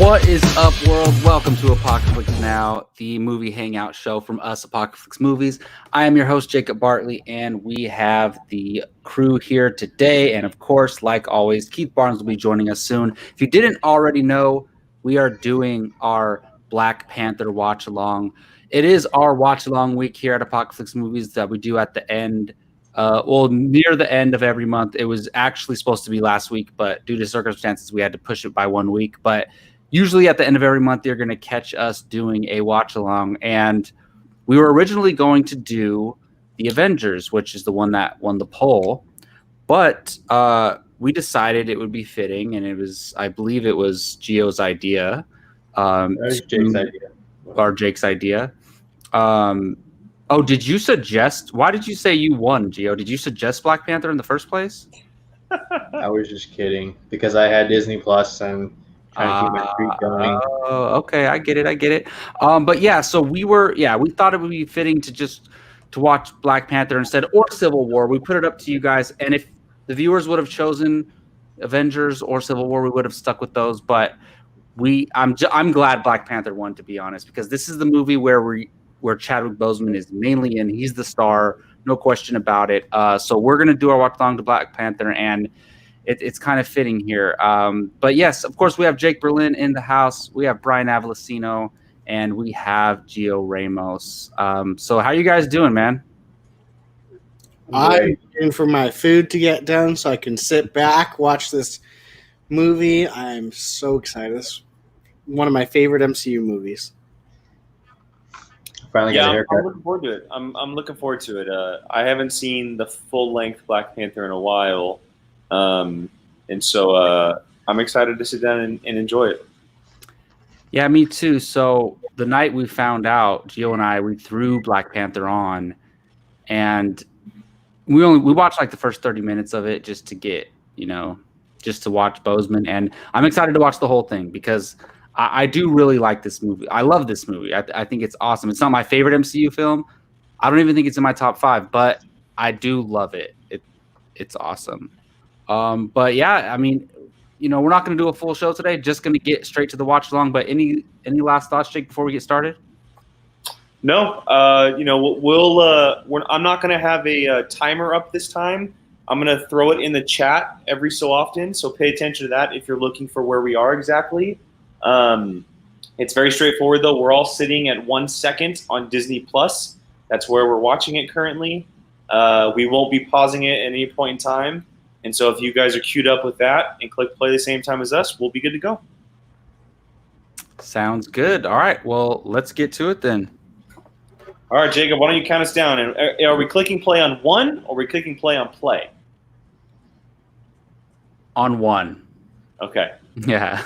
What is up, world? Welcome to Apocaflix Now, the movie hangout show from us, Apocaflix Movies. I am your host, Jacob Bartley, and we have the crew here today. And of course, like always, Keith Barnes will be joining us soon. If you didn't already know, we are doing our Black Panther watch along. It is our watch along week here at Apocaflix Movies that we do at the end. Near the end of every month. It was actually supposed to be last week, but due to circumstances, we had to push it by 1 week. But usually at the end of every month, you're going to catch us doing a watch along. And we were originally going to do the Avengers, which is the one that won the poll. But we decided it would be fitting, and I believe it was Gio's idea. That was Jake's idea. Or Jake's idea. Did you suggest? Why did you say you won, Gio? Did you suggest Black Panther in the first place? I was just kidding because I had Disney Plus and trying to keep my streak going. Oh, okay, I get it. But yeah, so we thought it would be fitting to watch Black Panther instead, or Civil War. We put it up to you guys, and if the viewers would have chosen Avengers or Civil War, we would have stuck with those. But I'm glad Black Panther won, to be honest, because this is the movie where Chadwick Boseman is mainly in. He's the star, no question about it. So we're going to do our watch along to Black Panther, and it's kind of fitting here. But yes, of course, we have Jake Berlin in the house. We have Brian Avalosino, and we have Gio Ramos. So how you guys doing, man? I'm waiting for my food to get done so I can sit back, watch this movie. I'm so excited. This is one of my favorite MCU movies. Finally got a haircut. I'm looking forward to it. I'm looking forward to it. I haven't seen the full-length Black Panther in a while, and so I'm excited to sit down and enjoy it. Yeah, me too. So the night we found out, Gio and we threw Black Panther on, and we watched like the first 30 minutes of it just to get, just to watch Boseman, and I'm excited to watch the whole thing because I do really like this movie. I love this movie. I think it's awesome. It's not my favorite MCU film. I don't even think it's in my top 5, but I do love it. It's awesome. But yeah, I mean, we're not going to do a full show today. Just going to get straight to the watch along. But any last thoughts, Jake, before we get started? No, I'm not going to have a timer up this time. I'm going to throw it in the chat every so often. So pay attention to that if you're looking for where we are exactly. It's very straightforward, though. We're all sitting at 1 second on Disney Plus. That's where we're watching it currently. We won't be pausing it at any point in time. And so if you guys are queued up with that and click play the same time as us, we'll be good to go. Sounds good. All right. Well, let's get to it then. All right, Jacob, why don't you count us down? And are we clicking play on 1 or are we clicking play on play? On 1. Okay. Yeah.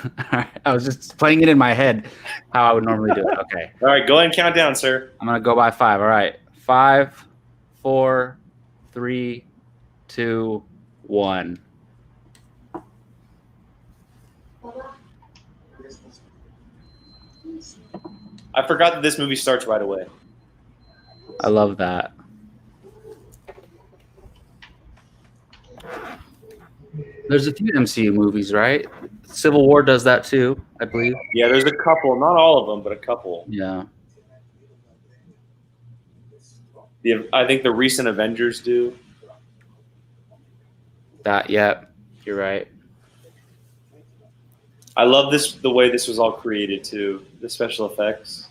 I was just playing it in my head how I would normally do it. Okay. All right, go ahead and count down, sir. I'm going to go by 5. All right. 5, 4, 3, 2, 1. I forgot that this movie starts right away. I love that. There's a few MCU movies, right? Civil War does that too, I believe. Yeah, there's a couple. Not all of them, but a couple. Yeah. I think the recent Avengers do. You're right. I love the way this was all created too, the special effects.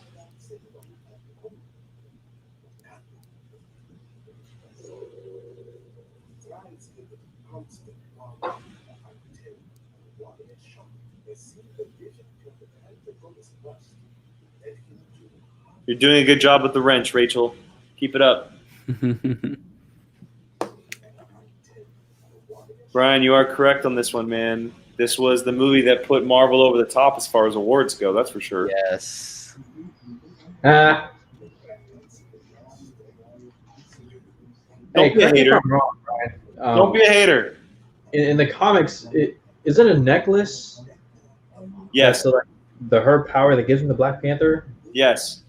You're doing a good job with the wrench, Rachel. Keep it up. Brian, you are correct on this one, man. This was the movie that put Marvel over the top as far as awards go, that's for sure. Yes. Don't be a hater. I'm wrong, Brian. Don't be a hater. In the comics, is it a necklace? Yes. So her power that gives him the Black Panther? Yes.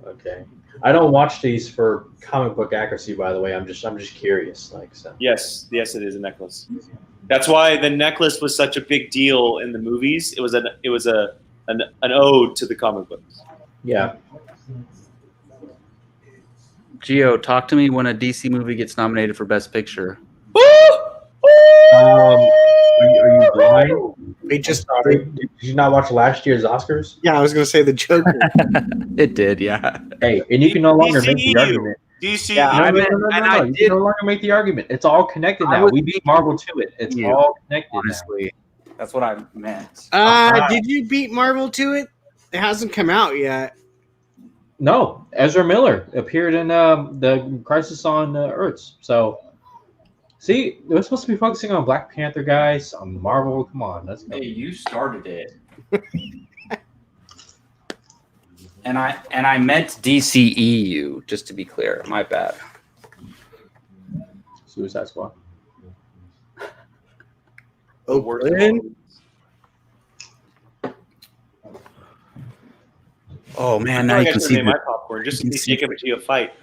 Okay. I don't watch these for comic book accuracy, by the way. I'm just curious. Yes, it is a necklace. That's why the necklace was such a big deal in the movies. It was a an ode to the comic books. Yeah. Gio, talk to me when a DC movie gets nominated for Best Picture. Are you blind? They just Sorry, did you not watch last year's Oscars? I was gonna say the Joker. It did, yeah. Hey, and you can no longer make the DCEU. argument. DCEU. Yeah, I meant- No. I You did- can no longer make the argument. It's all connected I now. was We beat Marvel to it. It's you, all connected now. Honestly, that's what I meant. Did you beat Marvel to it? It hasn't come out yet. No, Ezra Miller appeared in the Crisis on Earths. So, see, we're supposed to be focusing on Black Panther, guys, on Marvel. Come on, let's go. Hey, you started it. and I meant DCEU, just to be clear. My bad. Suicide Squad. The worst Oakland? one. Oh man, I now feel you like I can should see name my the, popcorn just you in can case see- Jacob and Gio fight.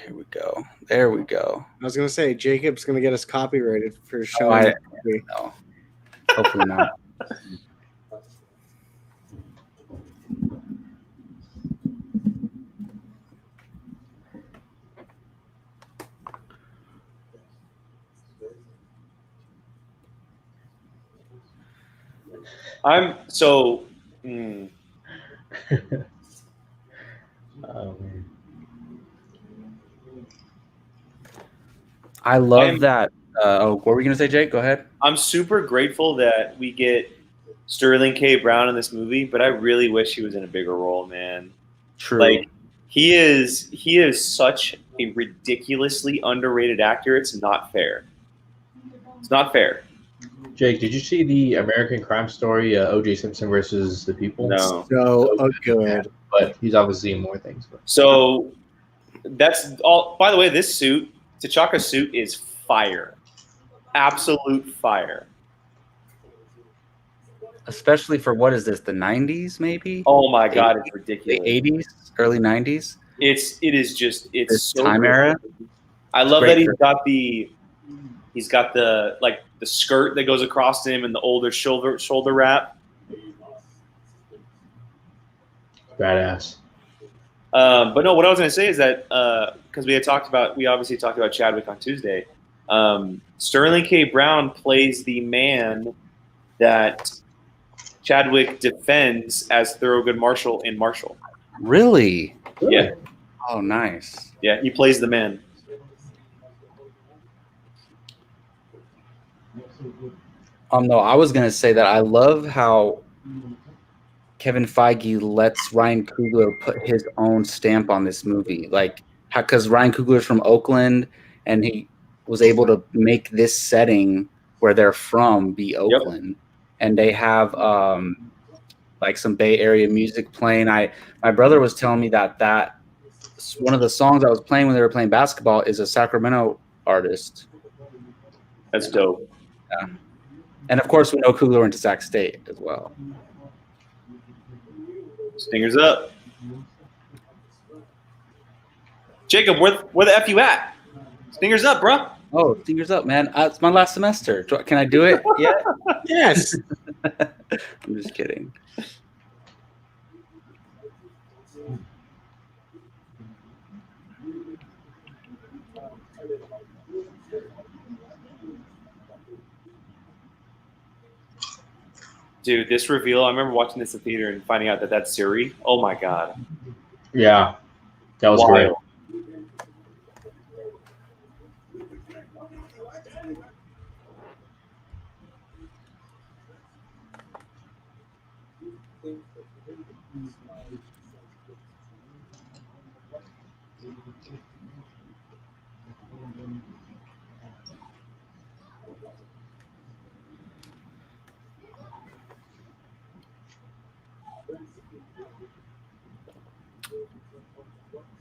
Here we go. There we go. I was gonna say Jacob's gonna get us copyrighted for showing. I- the movie. No. Hopefully not. I'm so. Oh, man. I love I'm- that. What were we gonna say, Jake? Go ahead. I'm super grateful that we get Sterling K. Brown in this movie, but I really wish he was in a bigger role, man. True. Like he is such a ridiculously underrated actor. It's not fair. It's not fair. Jake, did you see the American Crime Story, O.J. Simpson versus the People? No. So good. But he's obviously in more things. But. So that's all. By the way, this suit, T'Chaka's suit, is fire. Absolute fire. Especially for what is this? The 90s, maybe? Oh my god, it's The ridiculous. 80s, early 90s. It is just it's This so time good. era? I love great that for- he's got the like the skirt that goes across him and the older shoulder wrap. Badass. But no, what I was going to say is that because we obviously talked about Chadwick on Tuesday. Sterling K. Brown plays the man that Chadwick defends as Thurgood Marshall in Marshall. Really? Yeah, Oh, nice. yeah, he plays the man. No, I was gonna say that I love how Kevin Feige lets Ryan Coogler put his own stamp on this movie, like because Ryan Coogler's from Oakland, and he was able to make this setting where they're from be Oakland, and they have like some Bay Area music playing. My brother was telling me that one of the songs I was playing when they were playing basketball is a Sacramento artist. That's dope. And of course, we know Coogler went to Sac State as well. Stingers up. Jacob, where the F you at? Stingers up, bro. Oh, fingers up, man. It's my last semester. Can I do it? Yeah. Yes. I'm just kidding. Dude, this reveal, I remember watching this in theater and finding out that that's Siri. Oh my god. Yeah. That was great. Wild.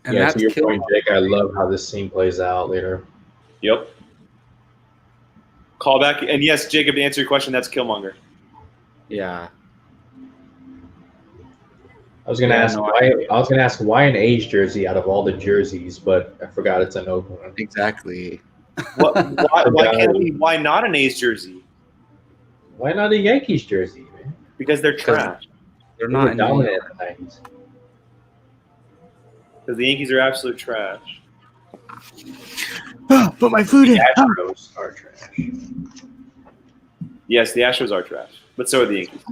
And Yeah, that's to your Kill- point, Jake, I love how this scene plays out later. Yep. Call back. And yes, Jacob, to answer your question, that's Killmonger. Yeah. I was gonna Yeah, ask no, why. I was gonna ask why an A's jersey out of all the jerseys, but I forgot it's an Oakland. Exactly. Why not an A's jersey? Why not a Yankees jersey, man? Because they're Because- trash. They're They not were in New dominant York. in the 90s. Because the Yankees are absolute trash. Put my food in. Astros are trash. Yes, the Astros are trash, but so are the Yankees.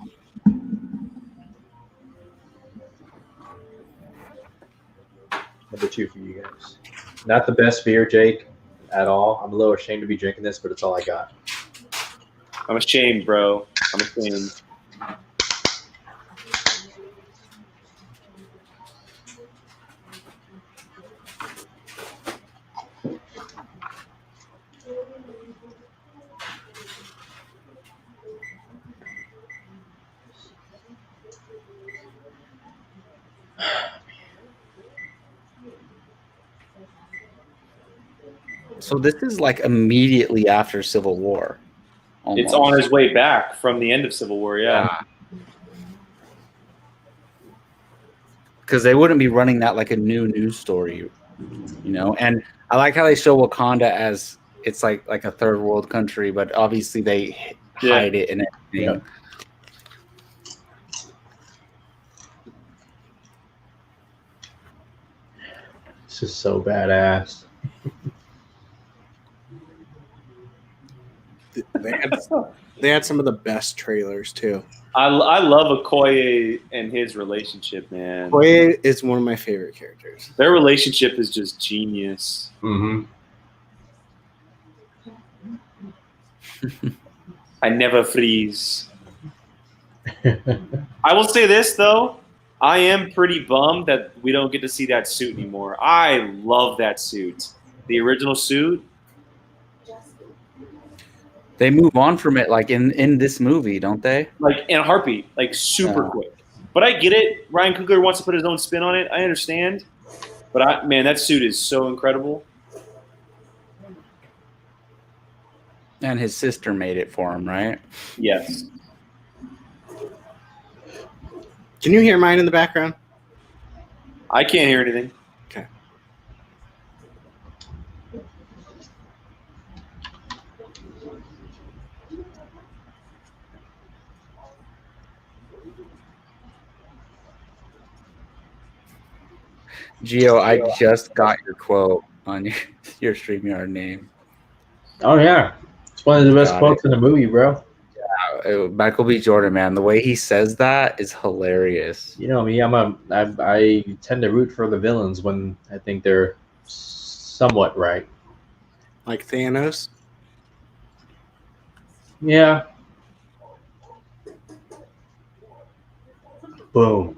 Number 2 for you guys. Not the best beer, Jake, at all. I'm a little ashamed to be drinking this, but it's all I got. I'm ashamed, bro. I'm ashamed. So this is like immediately after Civil War. It's on his way back from the end of Civil War, yeah. Because they wouldn't be running that like a new news story, And I like how they show Wakanda as it's like a third world country, but obviously they hide it and everything. Yep. This is so badass. They had some of the best trailers too. I love Okoye and his relationship, man. Okoye is one of my favorite characters. Their relationship is just genius. Mm-hmm. I never freeze. I will say this though, I am pretty bummed that we don't get to see that suit anymore. I love that suit. The original suit. They move on from it like in this movie, don't they? Like in a heartbeat, like super Yeah. quick. But I get it. Ryan Coogler wants to put his own spin on it. I understand. But man, that suit is so incredible. And his sister made it for him, right? Yes. Can you hear mine in the background? I can't hear anything. Okay. Gio, I just got your quote on your StreamYard name. Oh, yeah. It's one of the best Got quotes in the movie, bro. Michael B. Jordan, man, the way he says that is hilarious. You know me, I tend to root for the villains when I think they're somewhat right. Like Thanos? Yeah. Boom.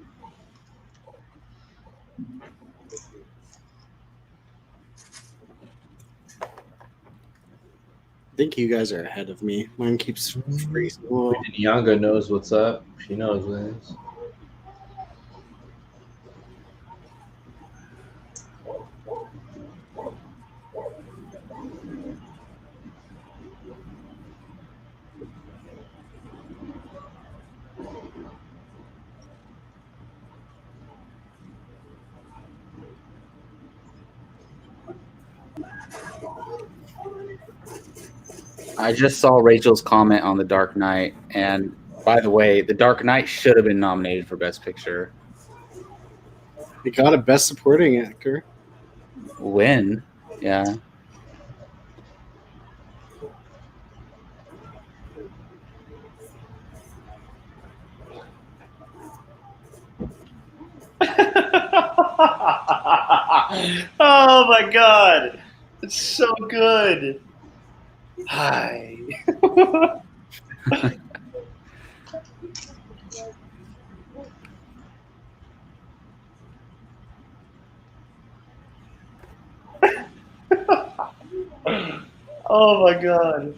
I think you guys are ahead of me. Mine keeps freezing. Whoa. Nyanga knows what's up. She knows what it is. I just saw Rachel's comment on The Dark Knight, and by the way, The Dark Knight should have been nominated for Best Picture. He got a Best Supporting Actor. Win, yeah. Oh my god. It's so good. Hi. Oh my god.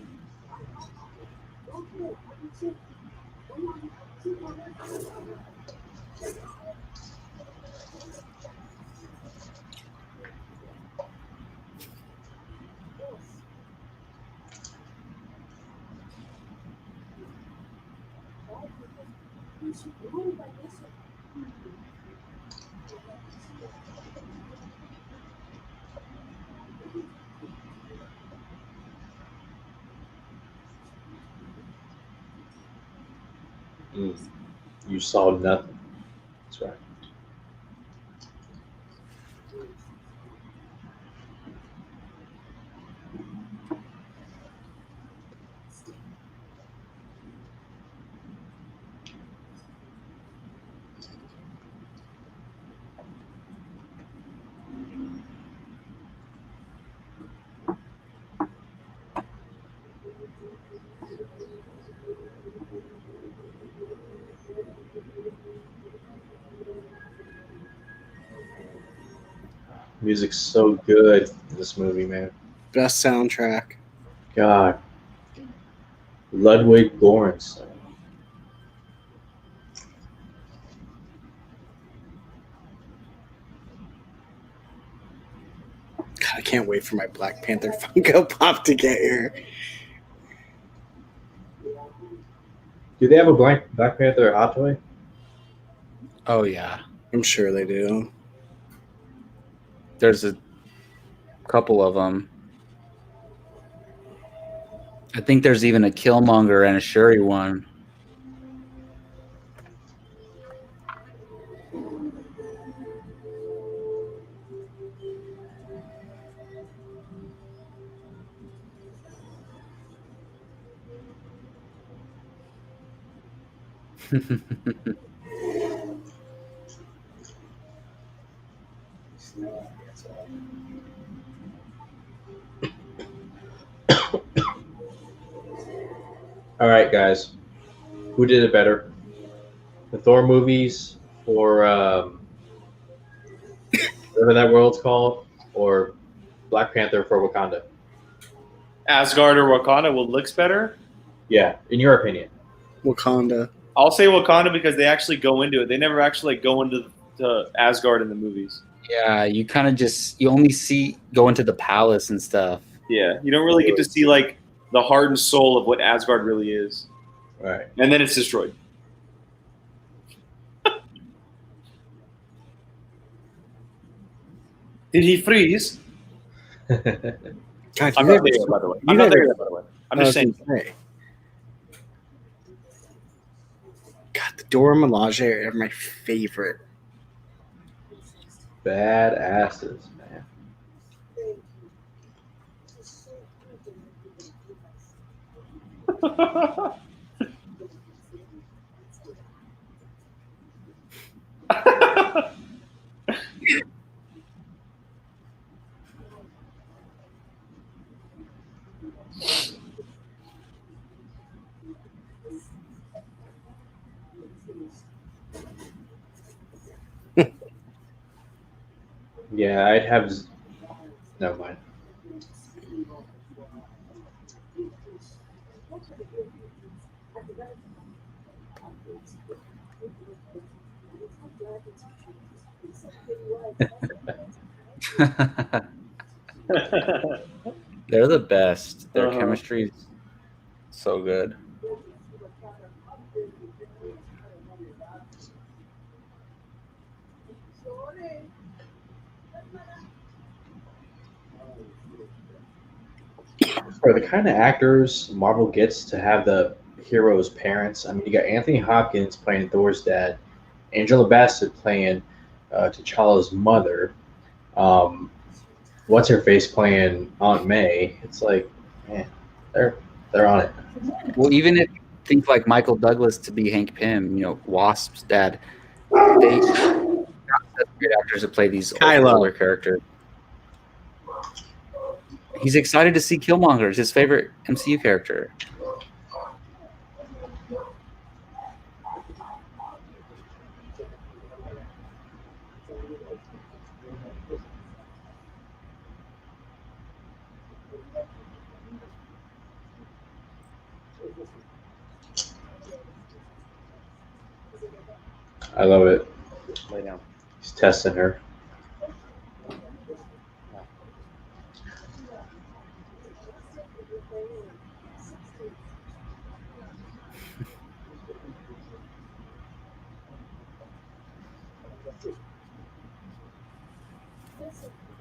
You saw nothing. That's right. Music's so good in this movie, man. Best soundtrack. God. Ludwig Göransson. God, I can't wait for my Black Panther Funko Pop to get here. Do they have a Black Panther hot toy? Oh yeah, I'm sure they do. there's a couple of them. I think there's even a Killmonger and a Shuri one. All right, guys. Who did it better? The Thor movies or whatever that world's called, or Black Panther for Wakanda? Asgard or Wakanda will looks better. Yeah, in your opinion. Wakanda. I'll say Wakanda because they actually go into it. They never actually go into Asgard in the movies. Yeah, you kind of you only go into the palace and stuff. Yeah, you don't really get to see like the heart and soul of what Asgard really is, Right. and then it's destroyed. Did he freeze? God, I'm not there, by the way. I'm not there, by the way. I'm just saying. God, the Dora Milaje are my favorite. Badasses, man. Yeah, I'd have. Never mind. They're the best. Their Uh-huh. chemistry is so good. For the kind of actors Marvel gets to have the hero's parents, I mean, you got Anthony Hopkins playing Thor's dad, Angela Bassett playing T'Challa's mother. What's her face playing Aunt May? It's like, man, they're on it. Well, even if you think like Michael Douglas to be Hank Pym, Wasp's dad, they got such great actors to play these older characters. He's excited to see Killmonger. It's his favorite MCU character. I love it. Lay down. He's testing her.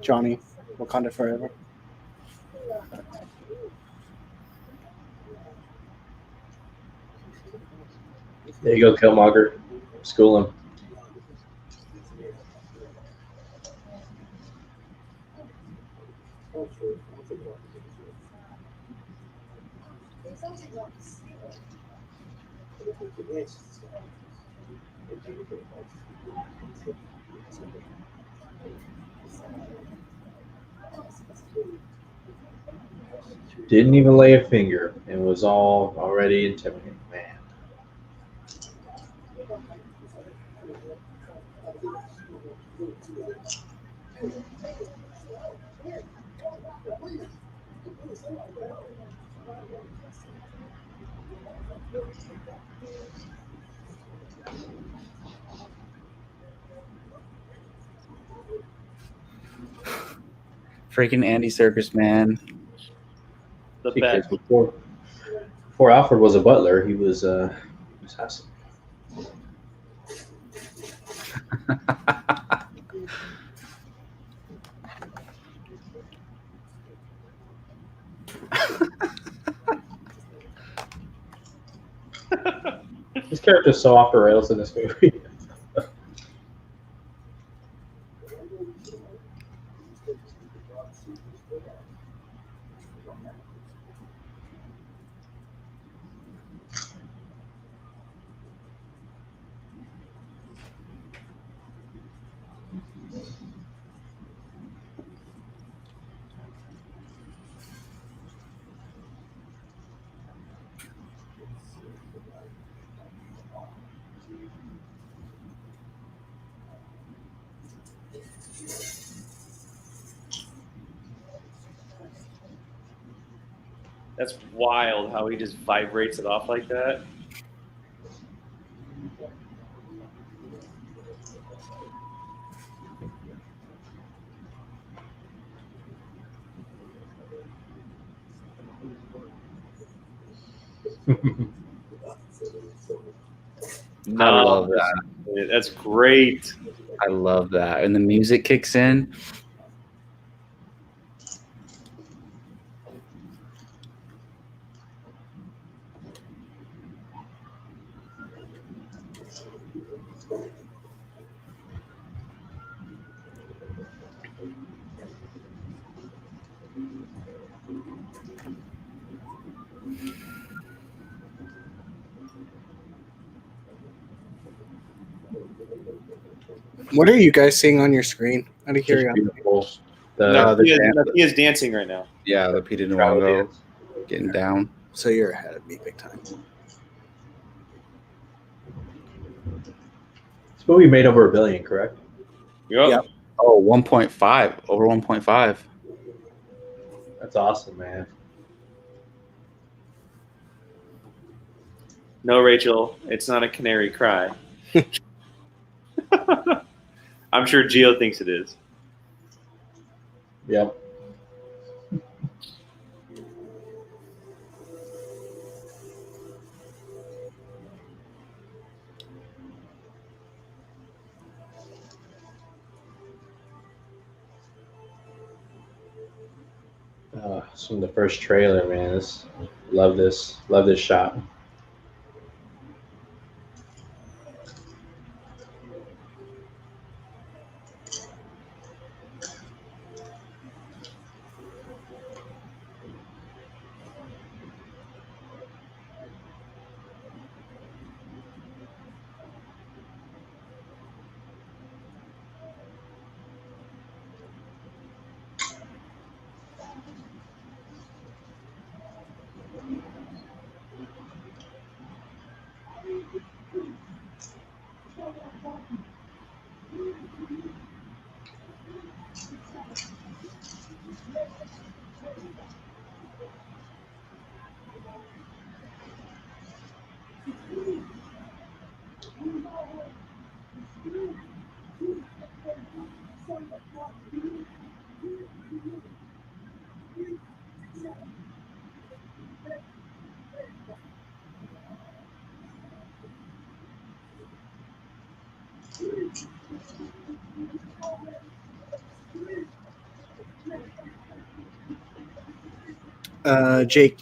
Johnny, Wakanda Forever. There you go, Killmonger. School him. Didn't even lay a finger and was all already intimidating. Man. Freaking Andy Serkis, man. The Because best. before Alfred was a butler, he was awesome. This character is so off the rails in this movie. That's wild how he just vibrates it off like that. I love that. That's great. I love that. And the music kicks in. What are you guys seeing on your screen? Out of Just curiosity. beautiful. the He is dancing right now. Yeah, the Peter Nwango getting down. So you're ahead of me big time. This movie made over $1 billion, correct? Yep. Oh, 1.5. Over 1.5. That's awesome, man. No, Rachel, it's not a canary cry. I'm sure Gio thinks it is. Yep. It's from the first trailer, man. Love this shot. Jake,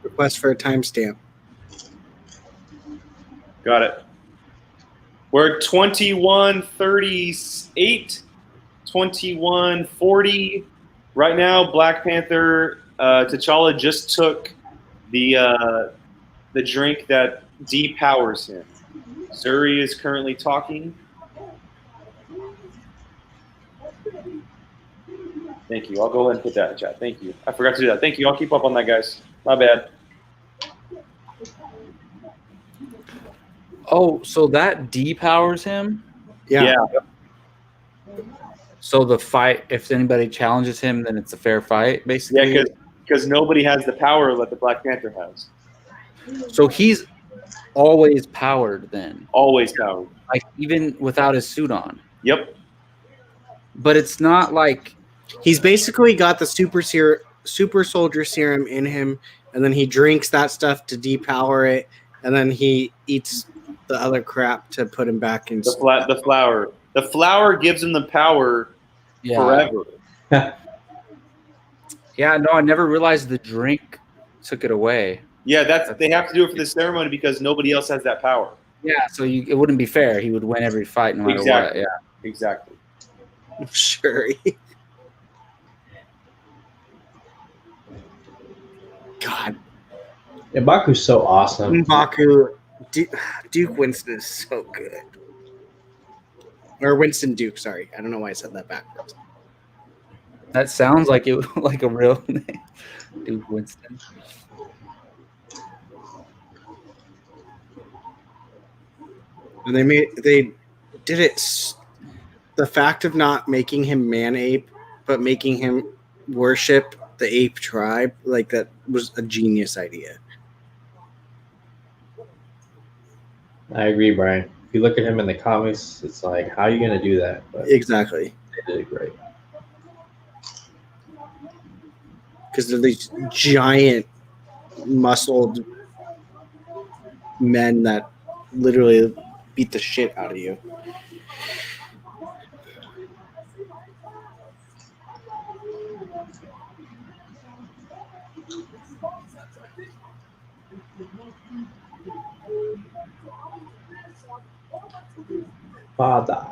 request for a timestamp. Got it. We're 21-38, 21-40. Right now, Black Panther, T'Challa just took the drink that depowers him. Zuri is currently talking. Thank you. I'll go ahead and put that in chat. Thank you. I forgot to do that. Thank you. I'll keep up on that, guys. My bad. Oh, so that depowers him? Yeah. So the fight, if anybody challenges him, then it's a fair fight, basically? Yeah, because nobody has the power that the Black Panther has. So he's always powered then? Always powered. Like, even without his suit on? Yep. But it's not like... He's basically got the super soldier serum in him, and then he drinks that stuff to depower it, and then he eats the other crap to put him back in. The flower. The flower gives him the power forever. Yeah, no, I never realized the drink took it away. Yeah, they have to do it for the ceremony because nobody else has that power. Yeah, so it wouldn't be fair. He would win every fight no matter what. Yeah, exactly. Sure. God, M'Baku's so awesome. M'Baku, Duke Winston is so good. Or Winston Duke, sorry. I don't know why I said that backwards. that sounds like it like a real name, Duke Winston. And they did it. The fact of not making him man ape, but making him worship the ape tribe, like that was a genius idea. I agree, Brian. If you look at him in the comics, it's like, how are you going to do that? But Exactly. they did it great. Because they're these giant, muscled men that literally beat the shit out of you. Father.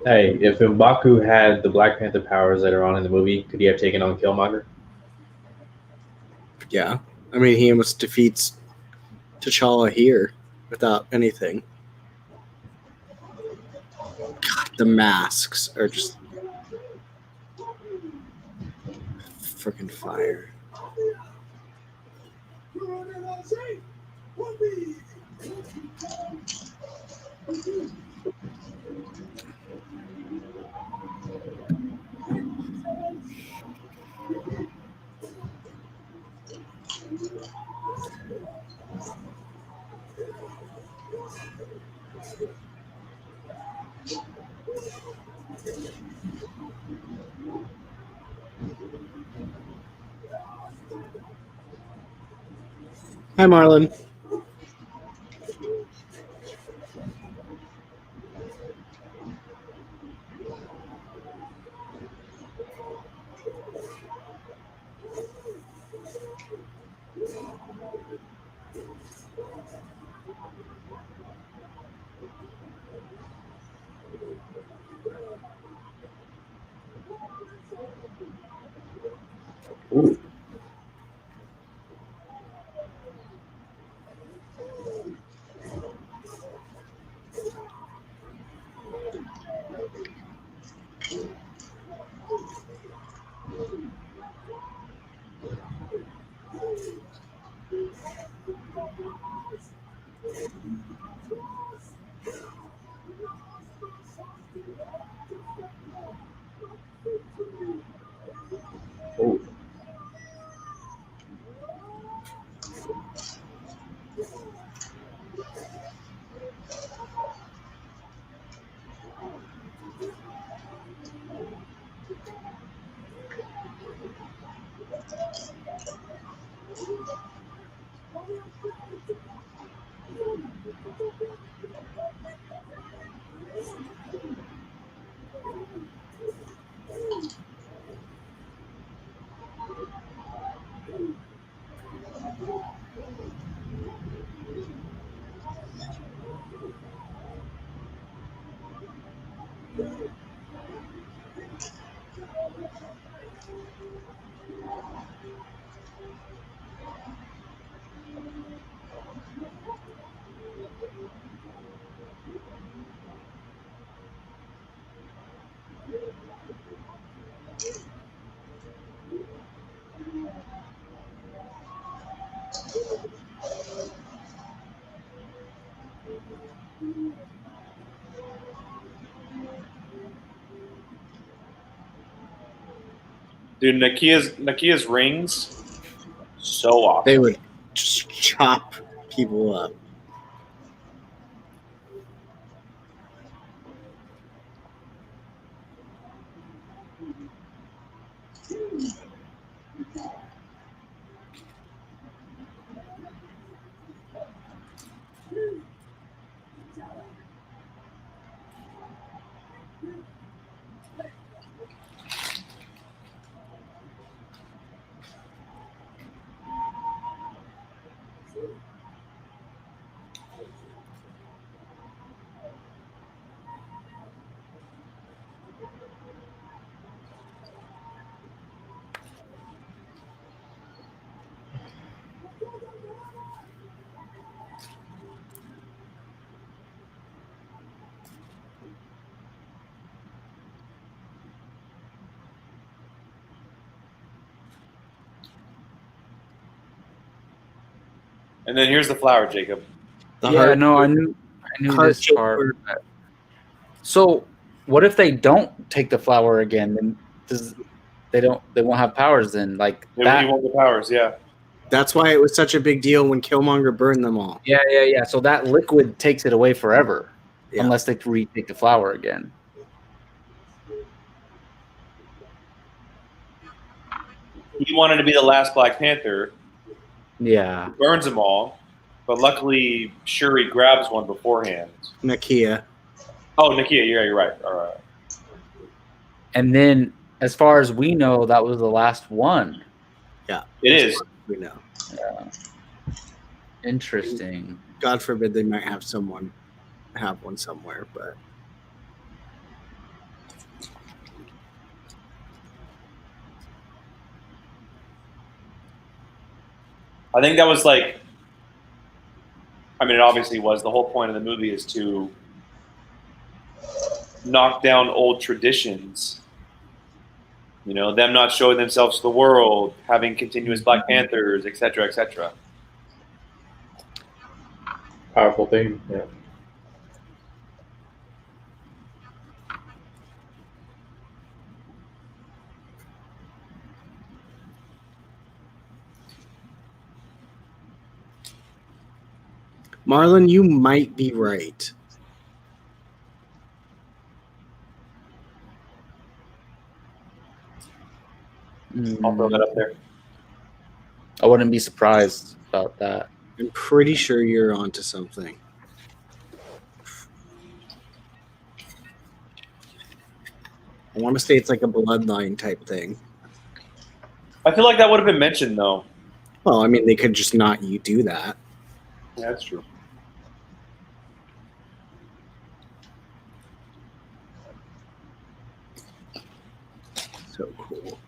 Hey, if M'Baku had the Black Panther powers later on in the movie, could he have taken on Killmonger? Yeah. I mean, he almost defeats T'Challa here without anything. God, the masks are just freaking fire. Hi, Marlon. Ooh. Ooh. Dude, Nakia's rings, so awesome. They would just chop people up. And then here's the flower, Jacob. The Yeah, heart, no, I knew this heart-shaped part. bird. So, what if they don't take the flower again? Then they won't have powers then? Like He that? won the powers, yeah. That's why it was such a big deal when Killmonger burned them all. Yeah. So that liquid takes it away forever, Yeah. unless they retake the flower again. He wanted to be the last Black Panther, Yeah. burns them all, but luckily Shuri grabs one beforehand. Nakia. Oh, Nakia, you're right. All right. And then, as far as we know, that was the last one. Yeah. It is. We know. Yeah. Interesting. God forbid they might have someone have one somewhere, but I think that was like, I mean, it obviously was. The whole point of the movie is to knock down old traditions. You know, them not showing themselves to the world, having continuous Black Panthers, et cetera, et cetera. Powerful theme. Yeah. Marlon, you might be right. I'll throw that up there. I wouldn't be surprised about that. I'm pretty sure you're onto something. I want to say it's like a bloodline type thing. I feel like that would have been mentioned, though. Well, I mean, they could just not you do that. Yeah, that's true. So cool.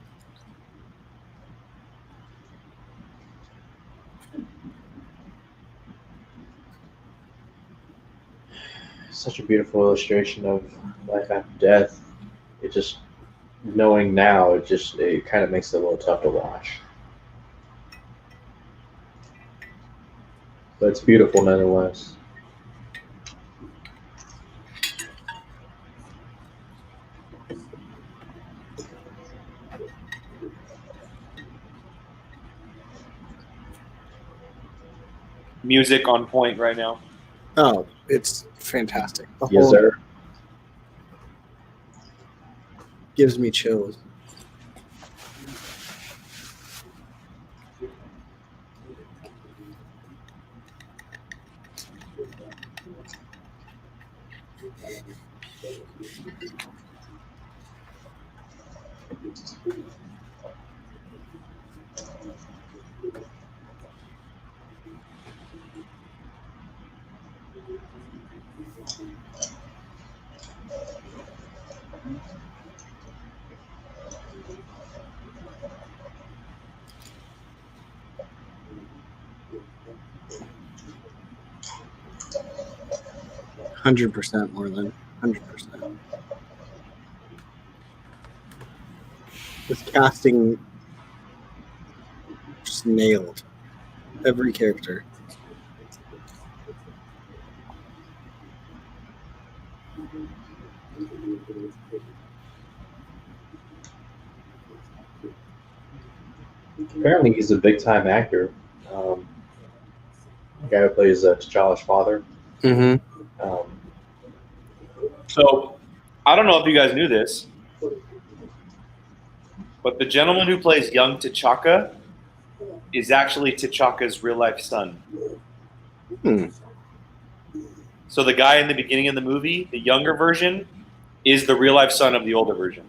Such a beautiful illustration of life after death. It just knowing now, it kind of makes it a little tough to watch. But it's beautiful nonetheless. Music on point right now. Oh, it's fantastic. The Yes, whole sir. gives me chills. 100% more than 100%. This casting just nailed every character. Apparently, he's a big time actor. The guy who plays T'Challa's father. Mm-hmm. So, I don't know if you guys knew this, but the gentleman who plays young T'Chaka is actually T'Chaka's real life son. Hmm. So the guy in the beginning of the movie, the younger version, is the real life son of the older version.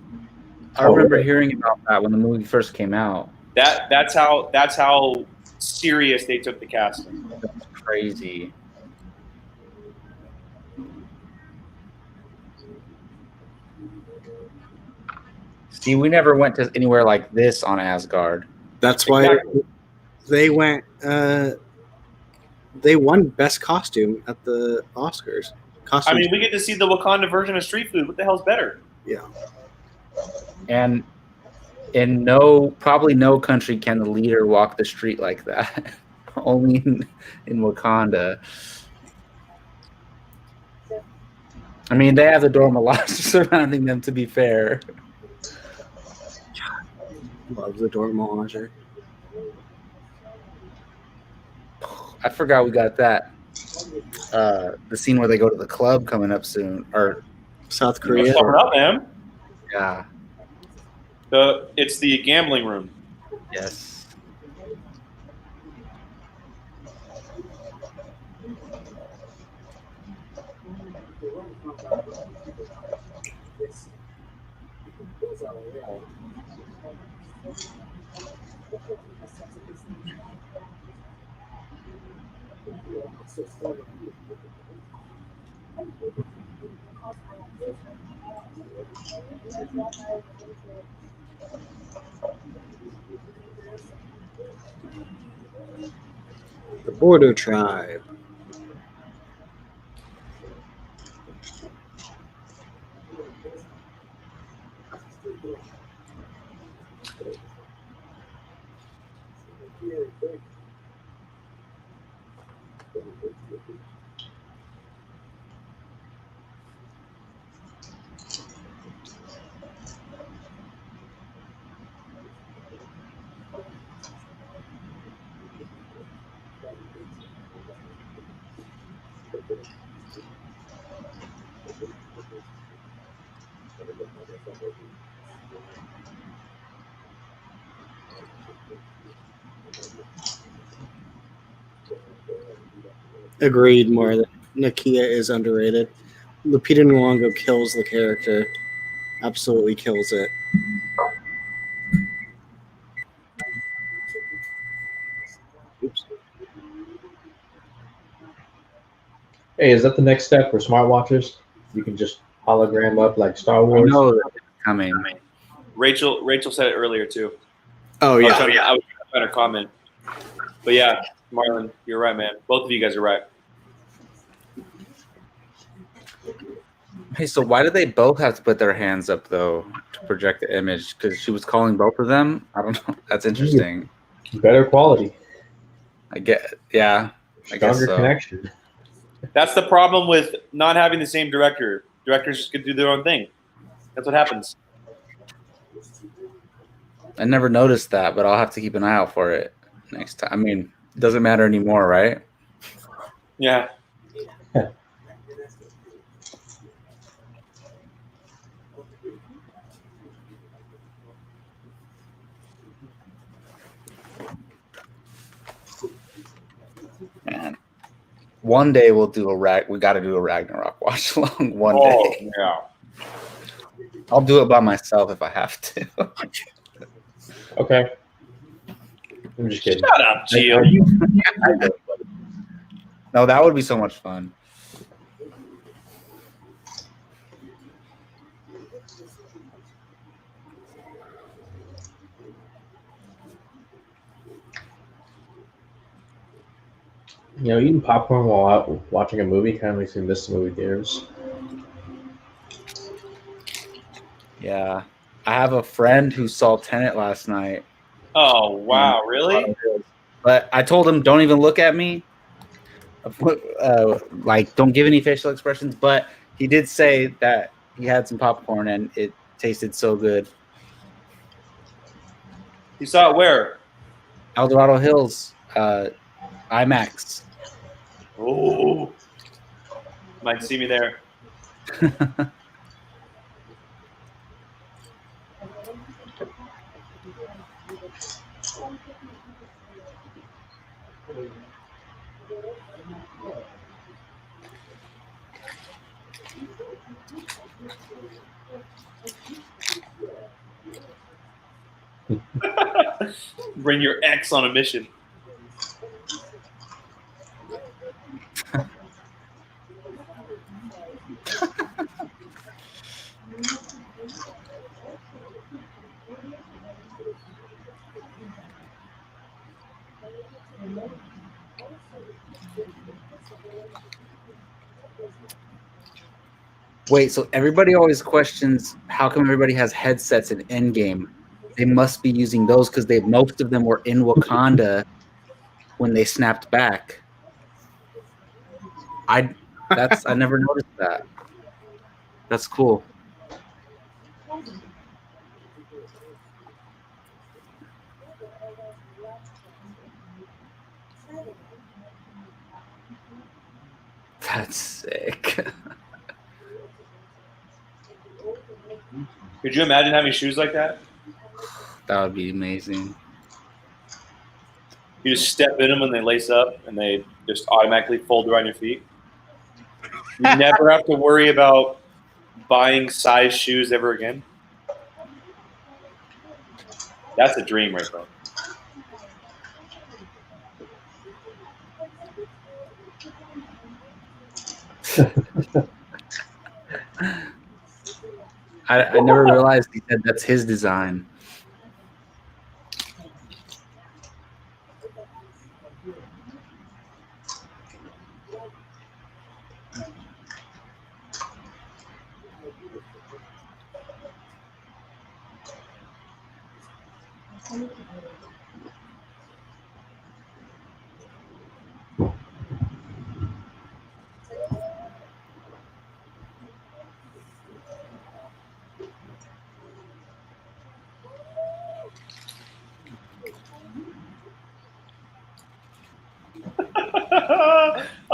I remember hearing about that when the movie first came out. That's how serious they took the casting. That's crazy. See, we never went to anywhere like this on Asgard. That's why they went. They won Best Costume at the Oscars. I mean, we get to see the Wakanda version of street food. What the hell's better? Yeah. And in probably no country can the leader walk the street like that. Only in Wakanda. I mean, they have the Dora Milaje surrounding them, to be fair. Love the Dora Milaje. I forgot we got that. The scene where they go to the club coming up soon, or South Korea. What's coming up, man? yeah, It's the gambling room. yes. The Border Tribe. Agreed. More that Nakia is underrated. Lupita Nyong'o kills the character. Absolutely kills it. Oops. Hey, is that the next step for smartwatches? You can just hologram up like Star Wars. I know that it's coming. Rachel said it earlier too. Oh I was yeah. trying to find her comment. But yeah, Marlon, you're right, man. Both of you guys are right. Hey, so why did they both have to put their hands up though to project the image? Because she was calling both of them. I don't know. That's interesting. Better quality, I get. Yeah, I guess stronger so. connection. That's the problem with not having the same director. Directors just could do their own thing. That's what happens. I never noticed that, but I'll have to keep an eye out for it next time. I mean, it doesn't matter anymore, right? Yeah. Man, one day we'll do we got to do a Ragnarok watch along one Oh, day. yeah. I'll do it by myself if I have to. Okay. I'm just kidding. Shut up, Gio. No, that would be so much fun. Eating popcorn while out watching a movie kind of makes me miss the movie theaters. Yeah. I have a friend who saw Tenet last night. Oh wow, really? But I told him, don't even look at me. Like, don't give any facial expressions. But he did say that he had some popcorn and it tasted so good. You saw it where? El Dorado Hills, IMAX. Oh, might see me there. Bring your ex on a mission. Wait, so everybody always questions how come everybody has headsets in Endgame? They must be using those because most of them were in Wakanda when they snapped back. I never noticed that. That's cool. That's sick. Could you imagine having shoes like that? That would be amazing. You just step in them and they lace up and they just automatically fold around your feet. You never have to worry about buying size shoes ever again. That's a dream right there. I never realized he said that's his design.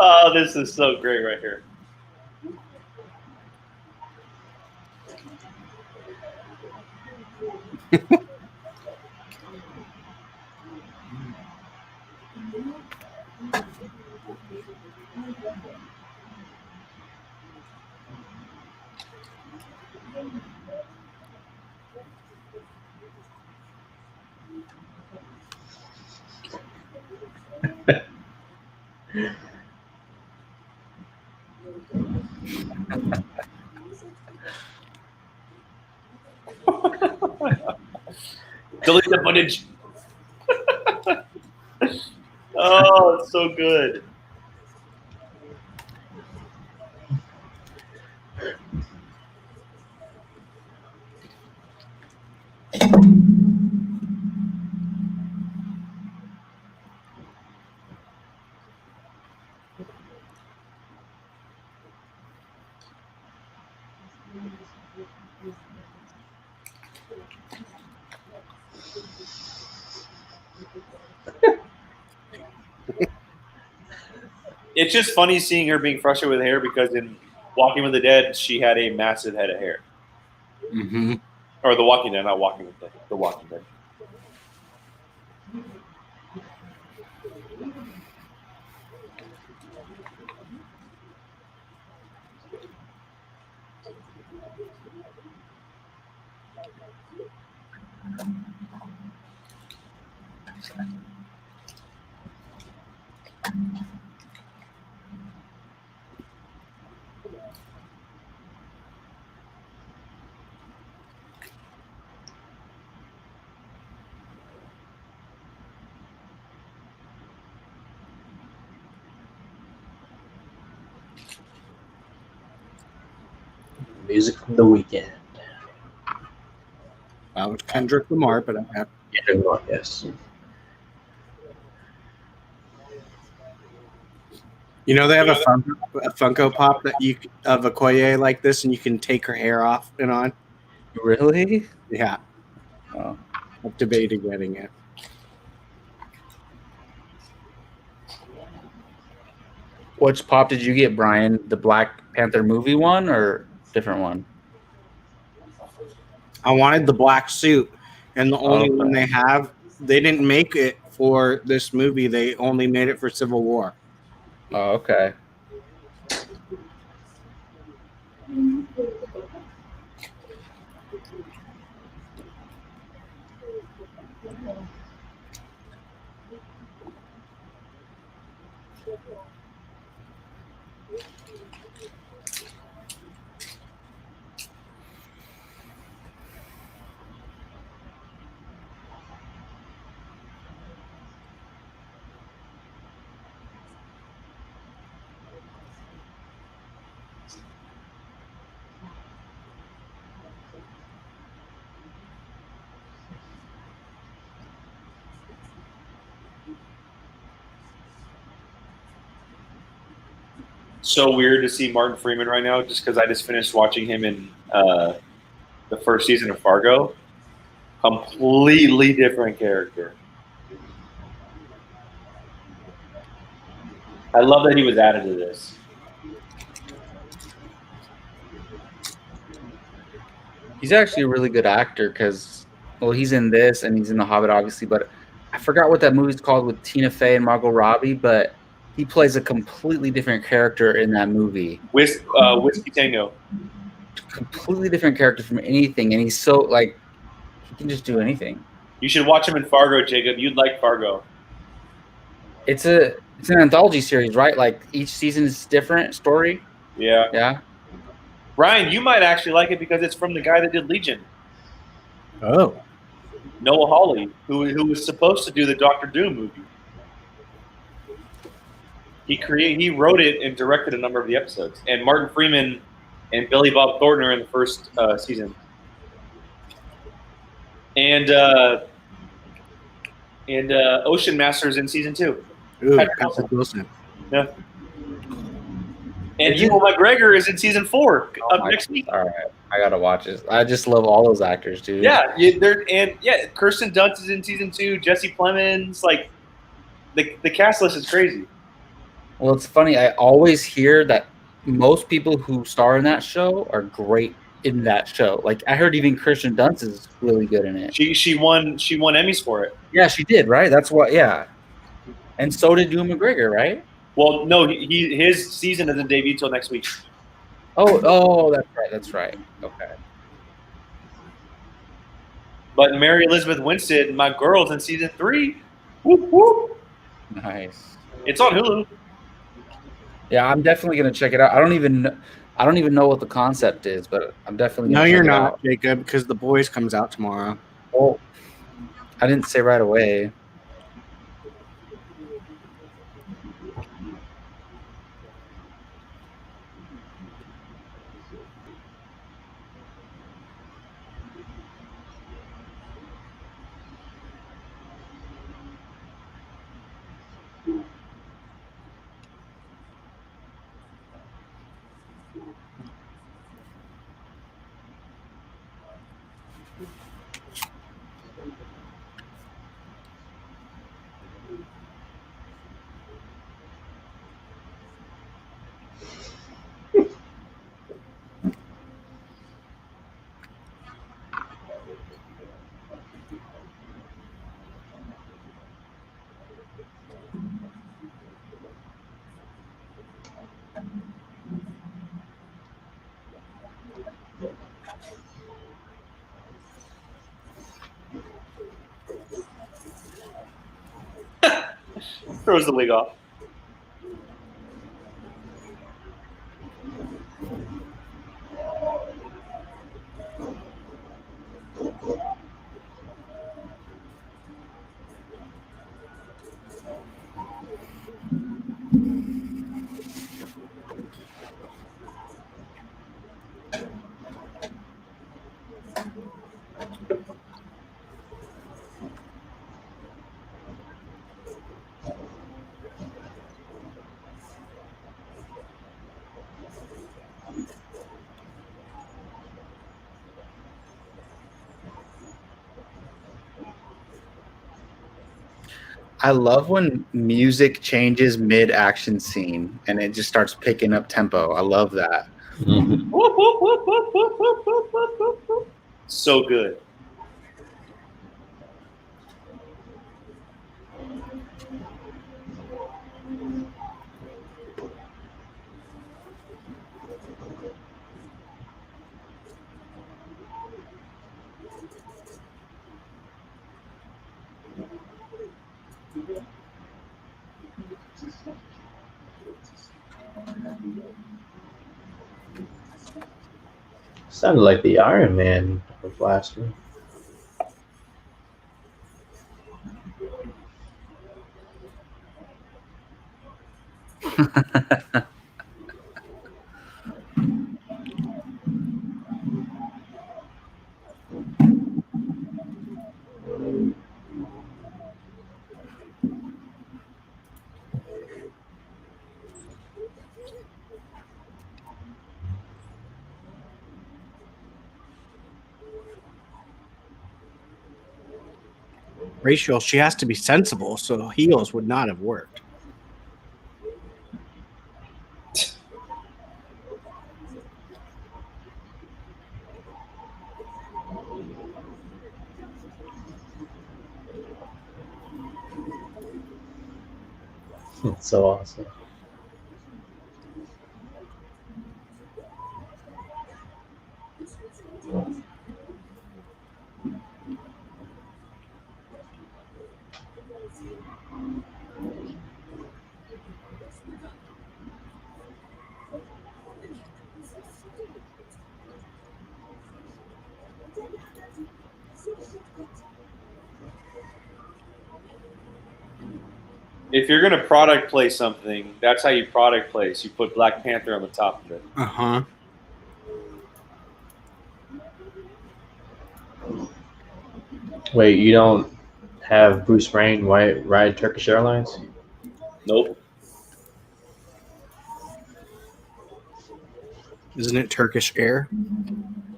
Oh, this is so great right here. Delete the footage. Oh, it's so good. It's just funny seeing her being frustrated with hair because in Walking with the Dead, she had a massive head of hair. Mm-hmm. Or The Walking Dead, not Walking with the Dead. The Walking Dead. Music from The Weeknd. That was Kendrick Lamar, but I have. Yes. You know, they have a Funko Pop that you of Okoye like this, and you can take her hair off and on. Really? Yeah, Oh. I'm debating getting it. Which pop did you get, Brian? The Black Panther movie one or different one? I wanted the black suit, and the only one they have, they didn't make it for this movie. They only made it for Civil War. Oh, okay. So weird to see Martin Freeman right now, just because I just finished watching him in the first season of Fargo. Completely different character. I love that he was added to this. He's actually a really good actor because, well, he's in this and he's in The Hobbit, obviously, but I forgot what that movie's called with Tina Fey and Margot Robbie, but he plays a completely different character in that movie. Whiskey Tango. Completely different character from anything, and he's so, like, he can just do anything. You should watch him in Fargo, Jacob. You'd like Fargo. It's an anthology series, right? Like, each season is different story. Yeah. Yeah. Ryan, you might actually like it because it's from the guy that did Legion. Oh. Noah Hawley, who was supposed to do the Doctor Doom movie. He wrote it and directed a number of the episodes. And Martin Freeman and Billy Bob Thornton are in the first season. And Ocean Masters in season 2. Ooh, Patrick Wilson. Yeah. And Ewan McGregor is in season 4 up next week. All right, I gotta watch it. I just love all those actors, dude. Yeah, Kirsten Dunst is in season 2. Jesse Plemons, like the cast list is crazy. Well, it's funny. I always hear that most people who star in that show are great in that show. Like I heard even Kirsten Dunst is really good in it. She won Emmys for it. Yeah, she did. Right. That's what. Yeah. And so did Ewan McGregor, right? Well, no, his season doesn't debut till next week. Oh, that's right. That's right. Okay. But Mary Elizabeth Winstead, my girl's in season 3. Whoop whoop. Nice. It's on Hulu. Yeah, I'm definitely gonna check it out. I don't even know what the concept is, but I'm definitely. No, gonna you're check it not, out. Jacob, because The Boys comes out tomorrow. Well, I didn't say right away. Throws the wig off. I love when music changes mid-action scene and it just starts picking up tempo. I love that. Mhm. Whoop, whoop, whoop, whoop, whoop, whoop, whoop, whoop, whoop, whoop. So good. Sounded like the Iron Man of last week. Rachel, she has to be sensible, so heels would not have worked. It's so awesome. If you're gonna product place something, that's how you product place. You put Black Panther on the top of it. Uh-huh. Wait, you don't have Bruce Wayne ride Turkish Airlines? Nope. Isn't it Turkish Air?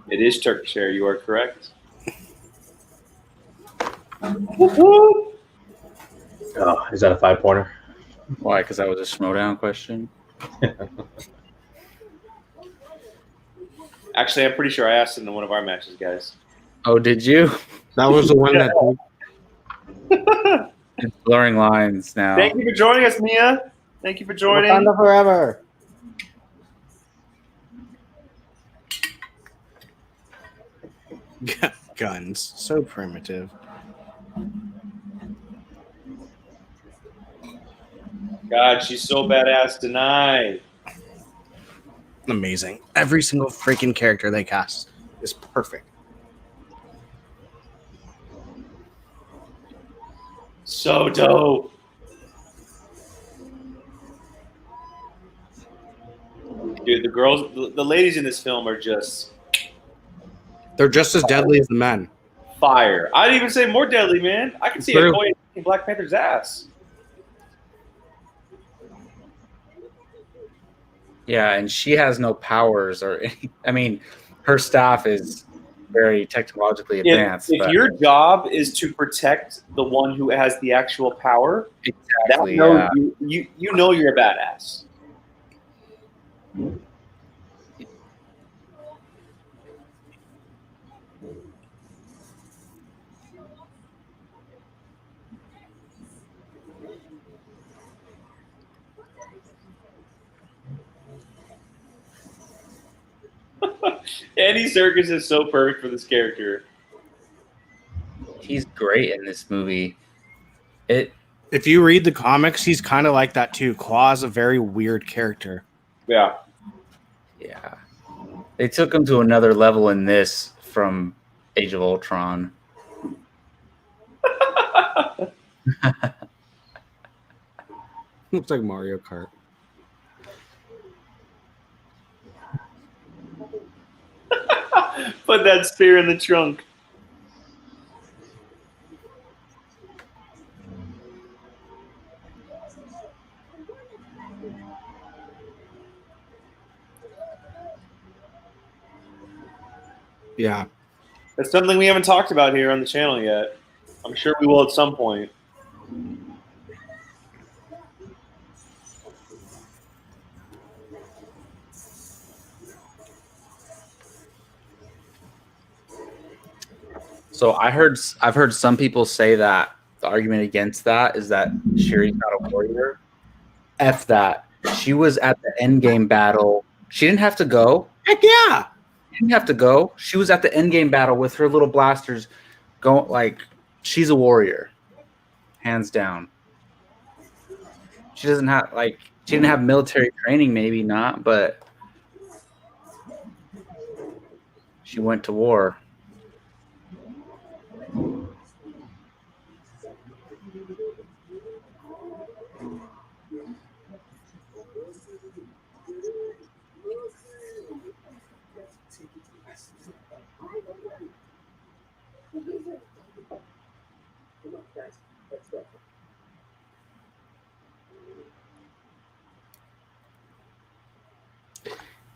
It is Turkish Air. You are correct. Oh, is that a 5-pointer? Why? Because that was a Schmodown question. Actually, I'm pretty sure I asked it in one of our matches, guys. Oh, did you? That was the one that. It's blurring lines now. Thank you for joining us, Mia. Thank you for joining. Wakanda forever. Guns, so primitive. God, she's so badass tonight. Amazing. Every single freaking character they cast is perfect. So dope. Dude, the girls, the ladies in this film are just They're just as deadly as the men. fire. I'd even say more deadly, man. I can see True. a coin in Black Panther's ass. Yeah, and she has no powers or any, I mean, her staff is very technologically advanced. If but your job is to protect the one who has the actual power, exactly, that you know you're a badass. Andy Serkis is so perfect for this character. he's great in this movie. If you read the comics, he's kind of like that too. Claw's a very weird character. Yeah. Yeah, they took him to another level in this from Age of Ultron. Looks like Mario Kart. Put that spear in the trunk. Yeah. That's something we haven't talked about here on the channel yet. I'm sure we will at some point. So I've heard some people say that the argument against that is that Shuri's not a warrior. F that. She was at the end game battle. She didn't have to go. Heck yeah. She didn't have to go. She was at the end game battle with her little blasters going like she's a warrior. Hands down. She doesn't have she didn't have military training, maybe not, but she went to war.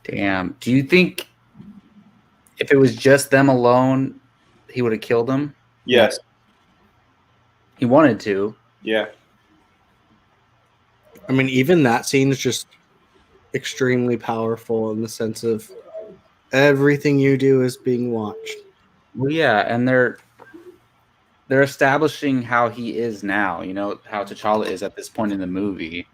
Damn. Do you think if it was just them alone, he would have killed them? Yes. He wanted to. Yeah. I mean, even that scene is just extremely powerful in the sense of everything you do is being watched. Well, yeah, and they're establishing how he is now. You know how T'Challa is at this point in the movie.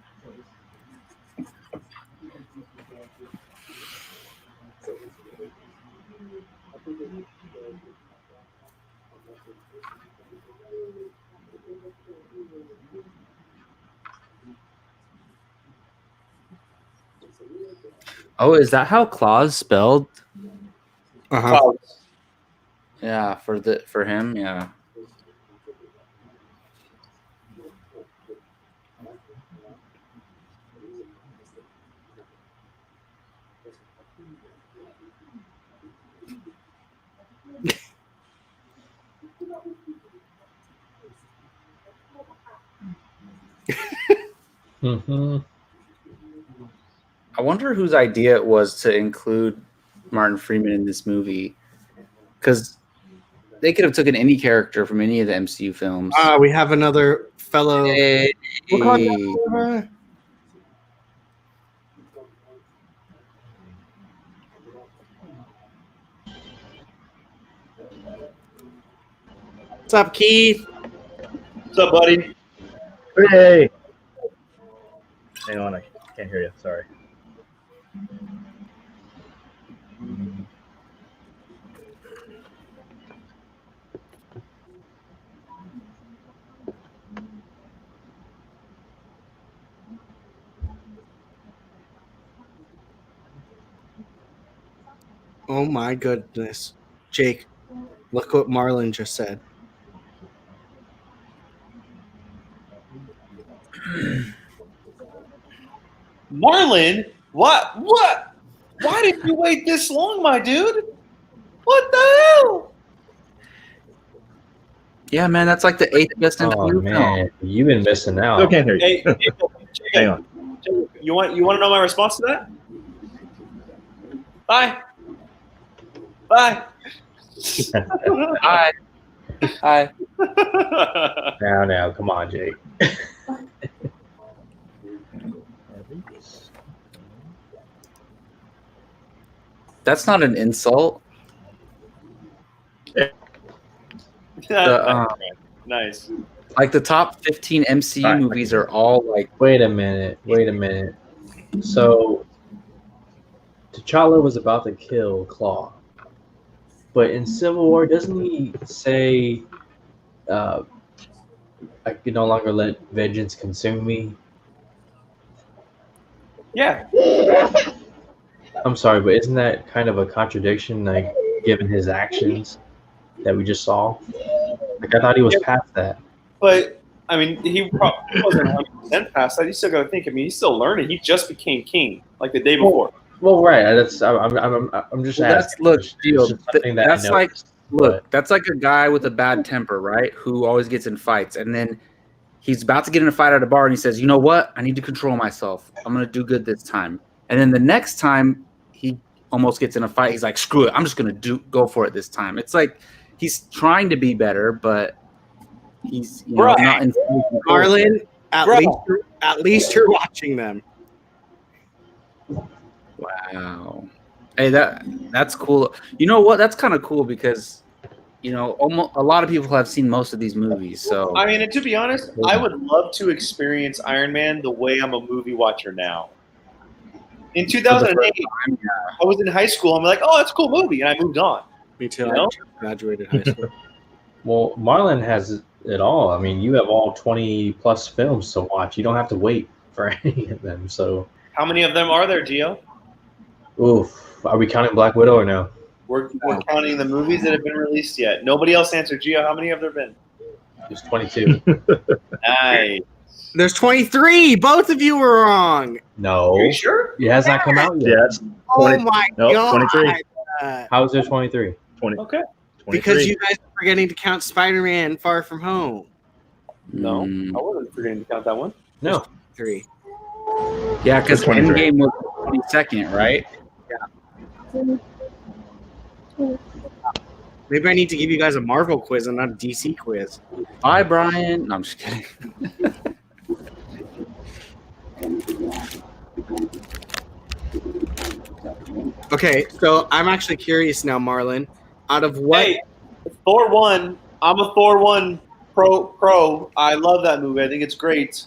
Oh, is that how Claw's spelled? Uh-huh. Clouds. Yeah, for him, yeah. Mm-hmm. I wonder whose idea it was to include Martin Freeman in this movie, because they could have taken any character from any of the MCU films. We have another fellow. Hey. What's up, Keith? What's up, buddy? Hey. Hang on, I can't hear you. Sorry. Oh my goodness. Jake, look what Marlon just said. Marlon? What? What? Why did you wait this long, my dude? What the hell? Yeah, man, that's like the 8th best Oh MCU film. man, you've been missing out. Still can't hear you. Hey, Hang on. You want to know my response to that? Bye. Bye. Hi. Hi. Now, come on, Jake. That's not an insult. Nice. Like the top 15 MCU Alright. movies are all like Wait a minute. So, T'Challa was about to kill Claw, but in Civil War, doesn't he say, "I can no longer let vengeance consume me"? Yeah. I'm sorry, but isn't that kind of a contradiction, like given his actions that we just saw? Like I thought he was past that. But I mean, he probably wasn't 100% past that. You still got to think. I mean, he's still learning. He just became king like the day before. Well, right. I'm just that's asking. look, It's Gio, just something that I that's like noticed, look, that's like a guy with a bad temper, right? Who always gets in fights, and then he's about to get in a fight at a bar, and he says, "You know what? I need to control myself. I'm gonna do good this time." And then the next time he almost gets in a fight, he's like, "Screw it! I'm just gonna go for it this time." It's like he's trying to be better, but he's Right. not in full control. Marlon, at Bro. least you're watching them. Wow. Hey, that's cool. You know what? That's kind of cool because almost a lot of people have seen most of these movies. So I mean, and to be honest, I would love to experience Iron Man the way I'm a movie watcher now. In 2008, I was in high school. I'm like, oh, it's a cool movie, and I moved on. Me too. You I know? just graduated high school. Well, Marlon has it all. I mean, you have all 20 plus films to watch. You don't have to wait for any of them. So, How many of them are there, Gio? oof. Are we counting Black Widow or no? We're counting the movies that have been released yet. Nobody else answered. Gio, how many have there been? There's 22. Nice. There's 23. Both of you were wrong. No. Are you sure? It has not come out yet. Yeah, it's Oh 20 my nope, god. 23. How is there 23? 20, Okay. 23. Because you guys are forgetting to count Spider-Man Far From Home. No, I wasn't forgetting to count that one. No. 3. yeah, because 23. Endgame was the 22nd, right? Maybe I need to give you guys a Marvel quiz and not a DC quiz. Bye, Brian. No, I'm just kidding. Okay, so I'm actually curious now, Marlon. Out of what? Hey, Thor 1. I'm a Thor 1 pro. I love that movie. I think it's great.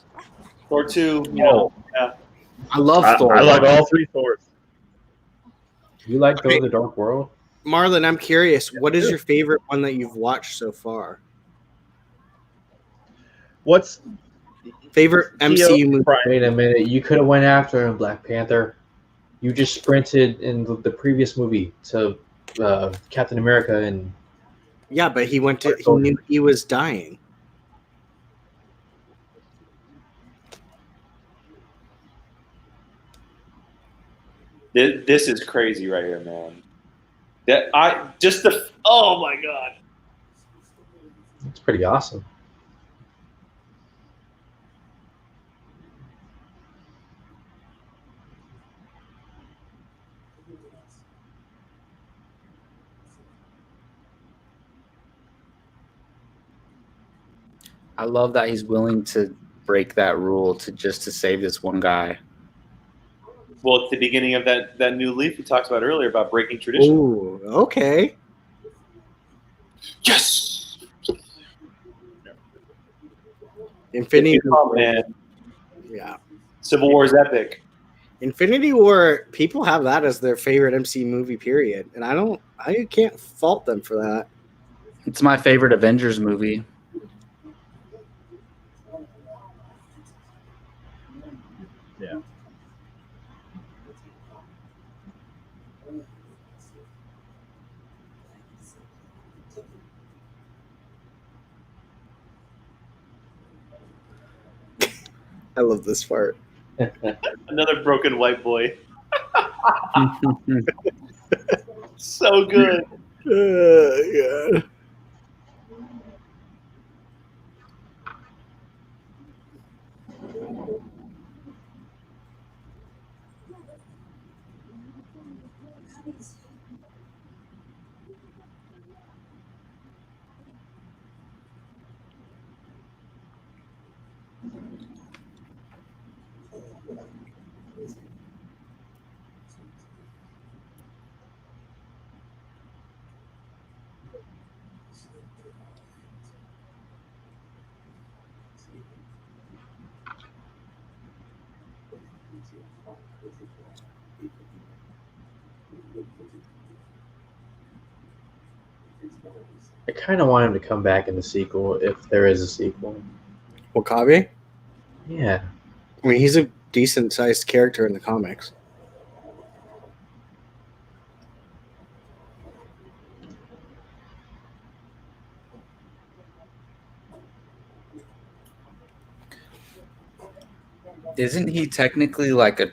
Thor 2, you know. Yeah. I love Thor. I like all three Thors. You like Thor: The Dark World? Marlon, I'm curious. What is your favorite one that you've watched so far? What's Favorite MCU movie? Wait a minute. You could have went after him, Black Panther. You just sprinted in the previous movie to Captain America and Yeah, but he knew he was dying. This is crazy right here, man. Oh my god. it's pretty awesome. I love that he's willing to break that rule to save this one guy. Well, at the beginning of that new leaf we talked about earlier about breaking tradition. Ooh, okay. Yes. Infinity Oh, War. man. Yeah. Civil War is epic. Infinity War, people have that as their favorite MCU movie, period. And I can't fault them for that. It's my favorite Avengers movie. yeah. I love this part. Another broken white boy. So good. Yeah. I kind of want him to come back in the sequel if there is a sequel. Wakabi? Yeah. I mean, he's a decent sized character in the comics. Isn't he technically like a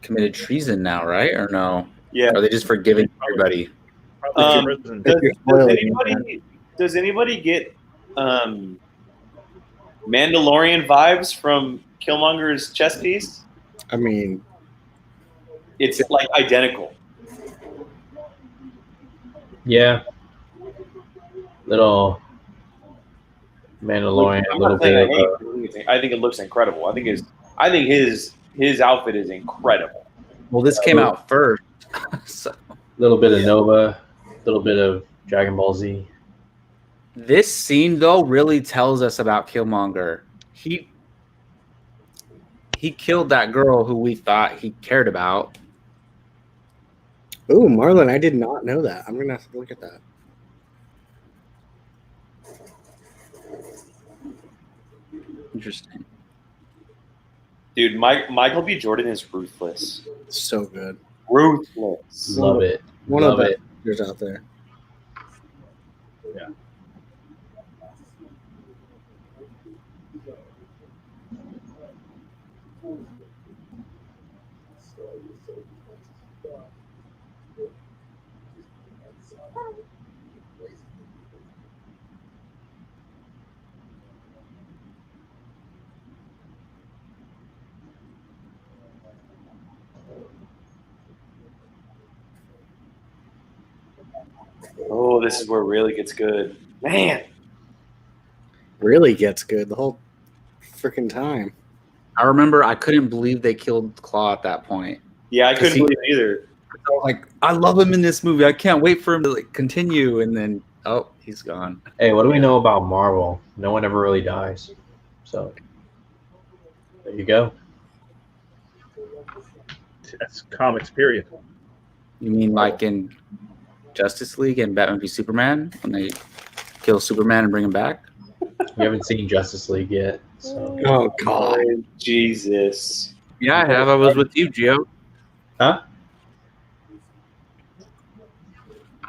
committed treason now, right? Or no? Yeah. Or are they just forgiving everybody? Probably prison. Does anybody get Mandalorian vibes from Killmonger's chess piece? I mean, It's like identical. Yeah. Little Mandalorian, a I'm little not saying bit I of hate anything. I think it looks incredible. I think his outfit is incredible. Well, this came out first. So, little bit of Nova, little bit of Dragon Ball Z. This scene though really tells us about Killmonger. He killed that girl who we thought he cared about. Ooh, Marlon, I did not know that. I'm gonna have to look at that. Interesting. Dude, Michael B. Jordan is ruthless. So good. Ruthless. Love it. One Love of the it. best actors out there. Yeah. Oh, this is where it really gets good. Man. Really gets good the whole freaking time. I remember I couldn't believe they killed Claw at that point. Yeah, I couldn't believe it either. I was like, I love him in this movie. I can't wait for him to like continue. And then, oh, he's gone. Hey, what do we know about Marvel? No one ever really dies. So there you go. That's comics, period. You mean like in Justice League and Batman v Superman when they kill Superman and bring him back? We haven't seen Justice League yet. So Oh God. Oh, Jesus. Yeah, I have. I was with you, Gio. huh?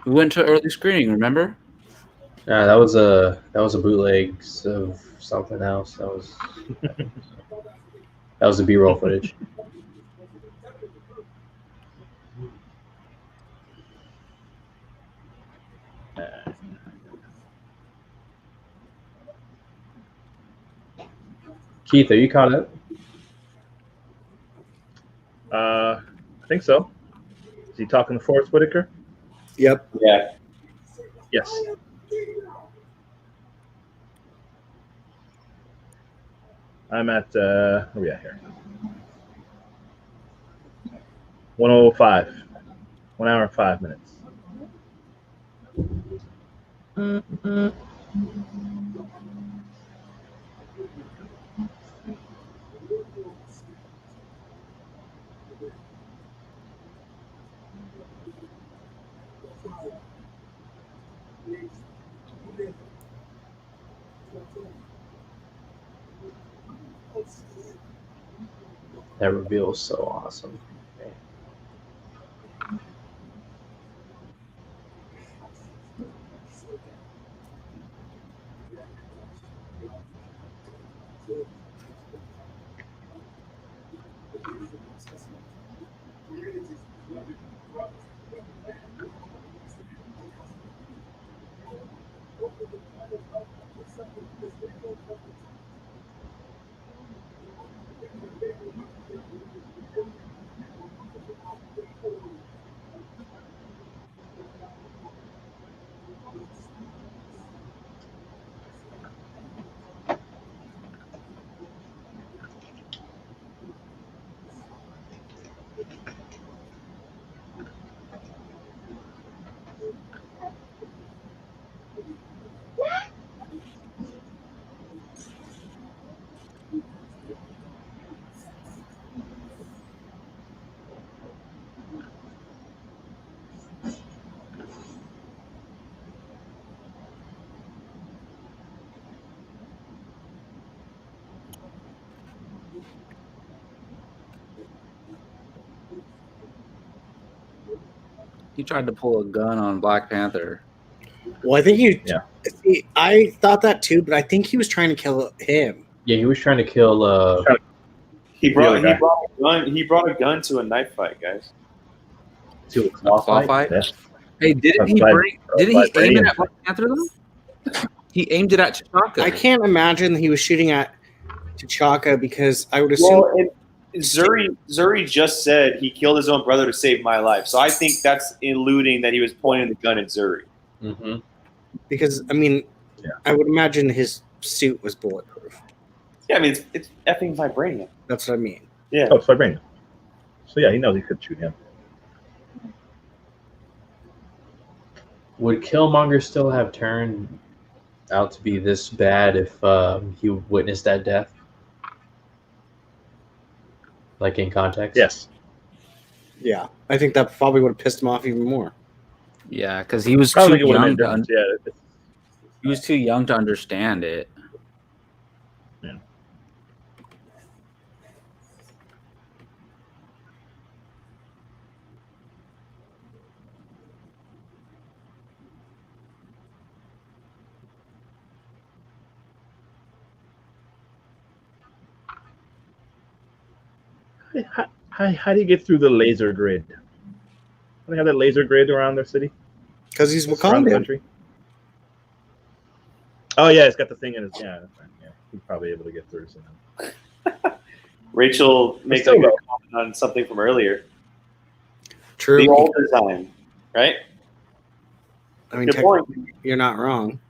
We went to early screening. Remember? That was a bootleg of something else. That was the B-roll footage. Keith, are you caught up? I think so. Is he talking to Forrest Whitaker? Yep. Yeah. Yes. I'm at where are we at here? 1:05. 1 hour and 5 minutes. That reveal is so awesome. He tried to pull a gun on Black Panther. Well, I think you. Yeah. See, I thought that too, but I think he was trying to kill him. Yeah, he was trying to kill. He brought The other guy. a gun. He brought a gun to a knife fight, guys. To a Claw fight? Yeah. Hey, didn't he aim it at Black Panther though? He aimed it at T'Chaka. I can't imagine he was shooting at T'Chaka because I would assume. Well, and Zuri just said he killed his own brother to save my life. So I think that's alluding that he was pointing the gun at Zuri. Mm-hmm. Because I mean, Yeah. I would imagine his suit was bulletproof. Yeah, I mean it's effing vibranium. That's what I mean. Yeah. Oh, it's vibranium. So yeah, he knows he could shoot him. Would Killmonger still have turned out to be this bad if he witnessed that death? Like in context? Yes. Yeah, I think that probably would have pissed him off even more. Yeah, because he was I don't too think it would have young made a difference. Yeah. he was too young to understand it. Yeah. How do you get through the laser grid? They have that laser grid around their city, Because he's around the Wakandan. country. Oh yeah, it's got the thing in his. Yeah, that's right. Yeah, he's probably able to get through somehow. Rachel making still a good though. comment on something from earlier. True. The old design, right? I mean, Good point. technically, you're not wrong.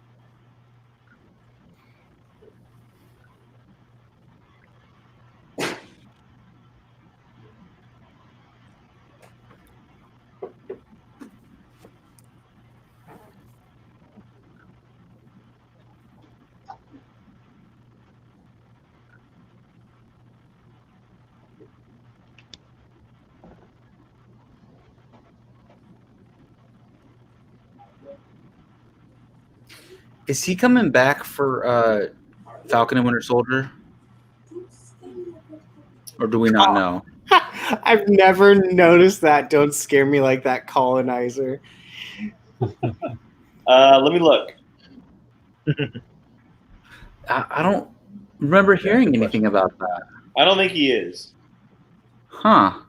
Is he coming back for Falcon and Winter Soldier? Or do we not know? I've never noticed that. Don't scare me like that, colonizer. Let me look. I don't remember hearing good anything about that. I don't think he is. Huh.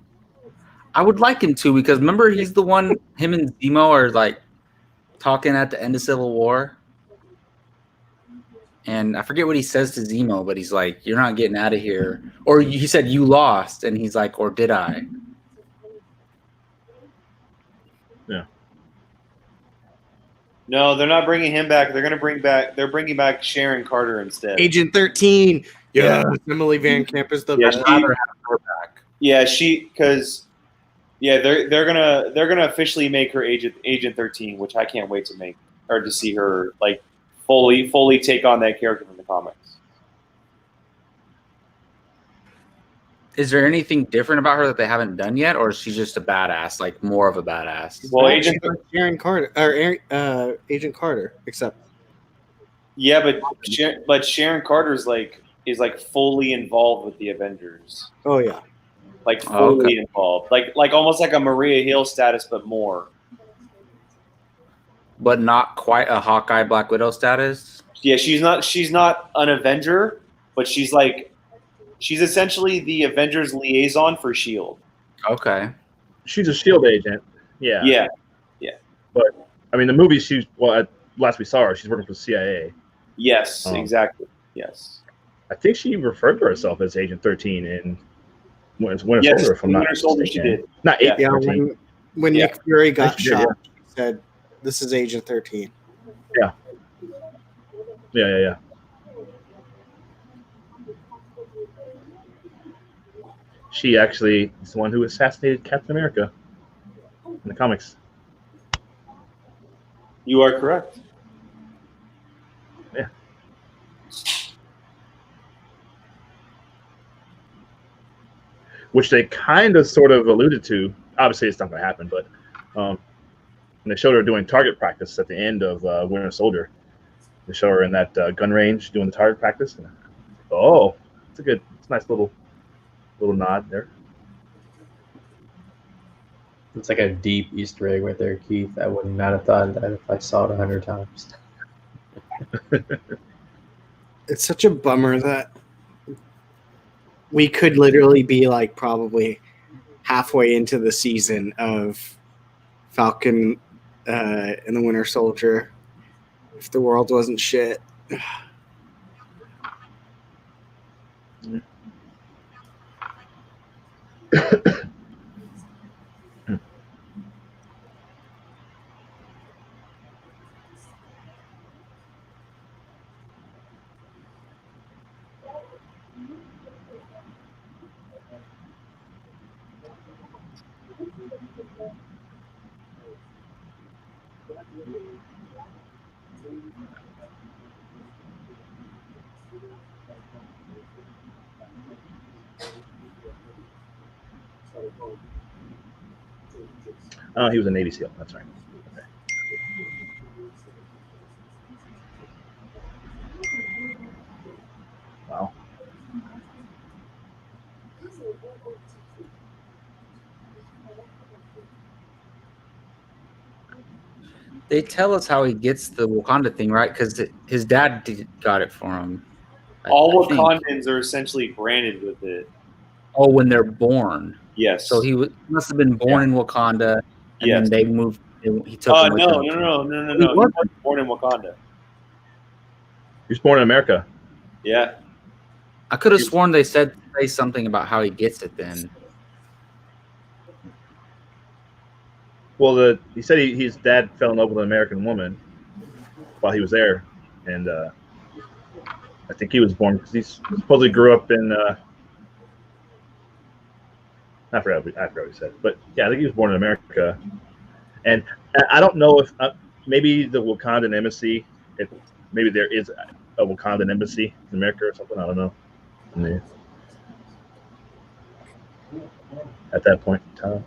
I would like him to, because remember he's the one, him and Zemo are like talking at the end of Civil War. And I forget what he says to Zemo, but he's like, "You're not getting out of here." Or he said, "You lost," and he's like, "Or did I?" No, they're not bringing him back. They're bringing back Sharon Carter instead. Agent 13. Yeah. Yes, Emily Van Camp is the Yeah, best. I'd rather have her back. Yeah, they're gonna officially make her Agent 13, which I can't wait to make or to see her like fully take on that character from the comics. Is there anything different about her that they haven't done yet, or is she just a badass, like more of a badass? Well, She's like Sharon Carter or Agent Carter, except Yeah, but Sharon Carter is like fully involved with the Avengers, oh yeah, like Oh, fully okay. involved, like almost like a Maria Hill status, but more. But not quite a Hawkeye Black Widow status. Yeah, she's not an Avenger, but she's essentially the Avengers liaison for Shield. Okay. She's a Shield agent. Yeah. Yeah. But I mean, the movie at last we saw her, she's working for the CIA. Yes, Oh. exactly. Yes. I think she referred to herself as Agent 13 in Winter Yes, Soldier, if I'm not Winter Soldier she mistaken. did. Not Yeah. Agent yeah. 13. When Yeah. Nick Fury got she did, shot, he said, "This is Agent 13." Yeah. She actually is the one who assassinated Captain America in the comics. You are correct. Yeah. Which they kind of sort of alluded to. Obviously, it's not going to happen, but when they showed her doing target practice at the end of Winter Soldier, they show her in that gun range doing the target practice. Oh, it's a nice little nod there. It's like a deep Easter egg right there, Keith. I would not have thought of that if I saw it 100 times. It's such a bummer that we could literally be like probably halfway into the season of Falcon and the Winter Soldier if the world wasn't shit. Oh, he was a Navy SEAL. That's right. Okay. Wow. They tell us how he gets the Wakanda thing, right? Because his dad got it for him. All I think. Wakandans are essentially branded with it. Oh, when they're born. Yes. So he must have been born in Wakanda, and then Yes. they moved. He took him with No. him. He wasn't. wasn't born in Wakanda. He was born in America. Yeah. I could have sworn they say something about how he gets it then. Well, he said his dad fell in love with an American woman while he was there, and I think he was born because he supposedly grew up in. I forgot what he said, but yeah, I think he was born in America, and I don't know if maybe the Wakandan embassy, if maybe there is a Wakandan embassy in America or something. I don't know. Yeah. At that point in time.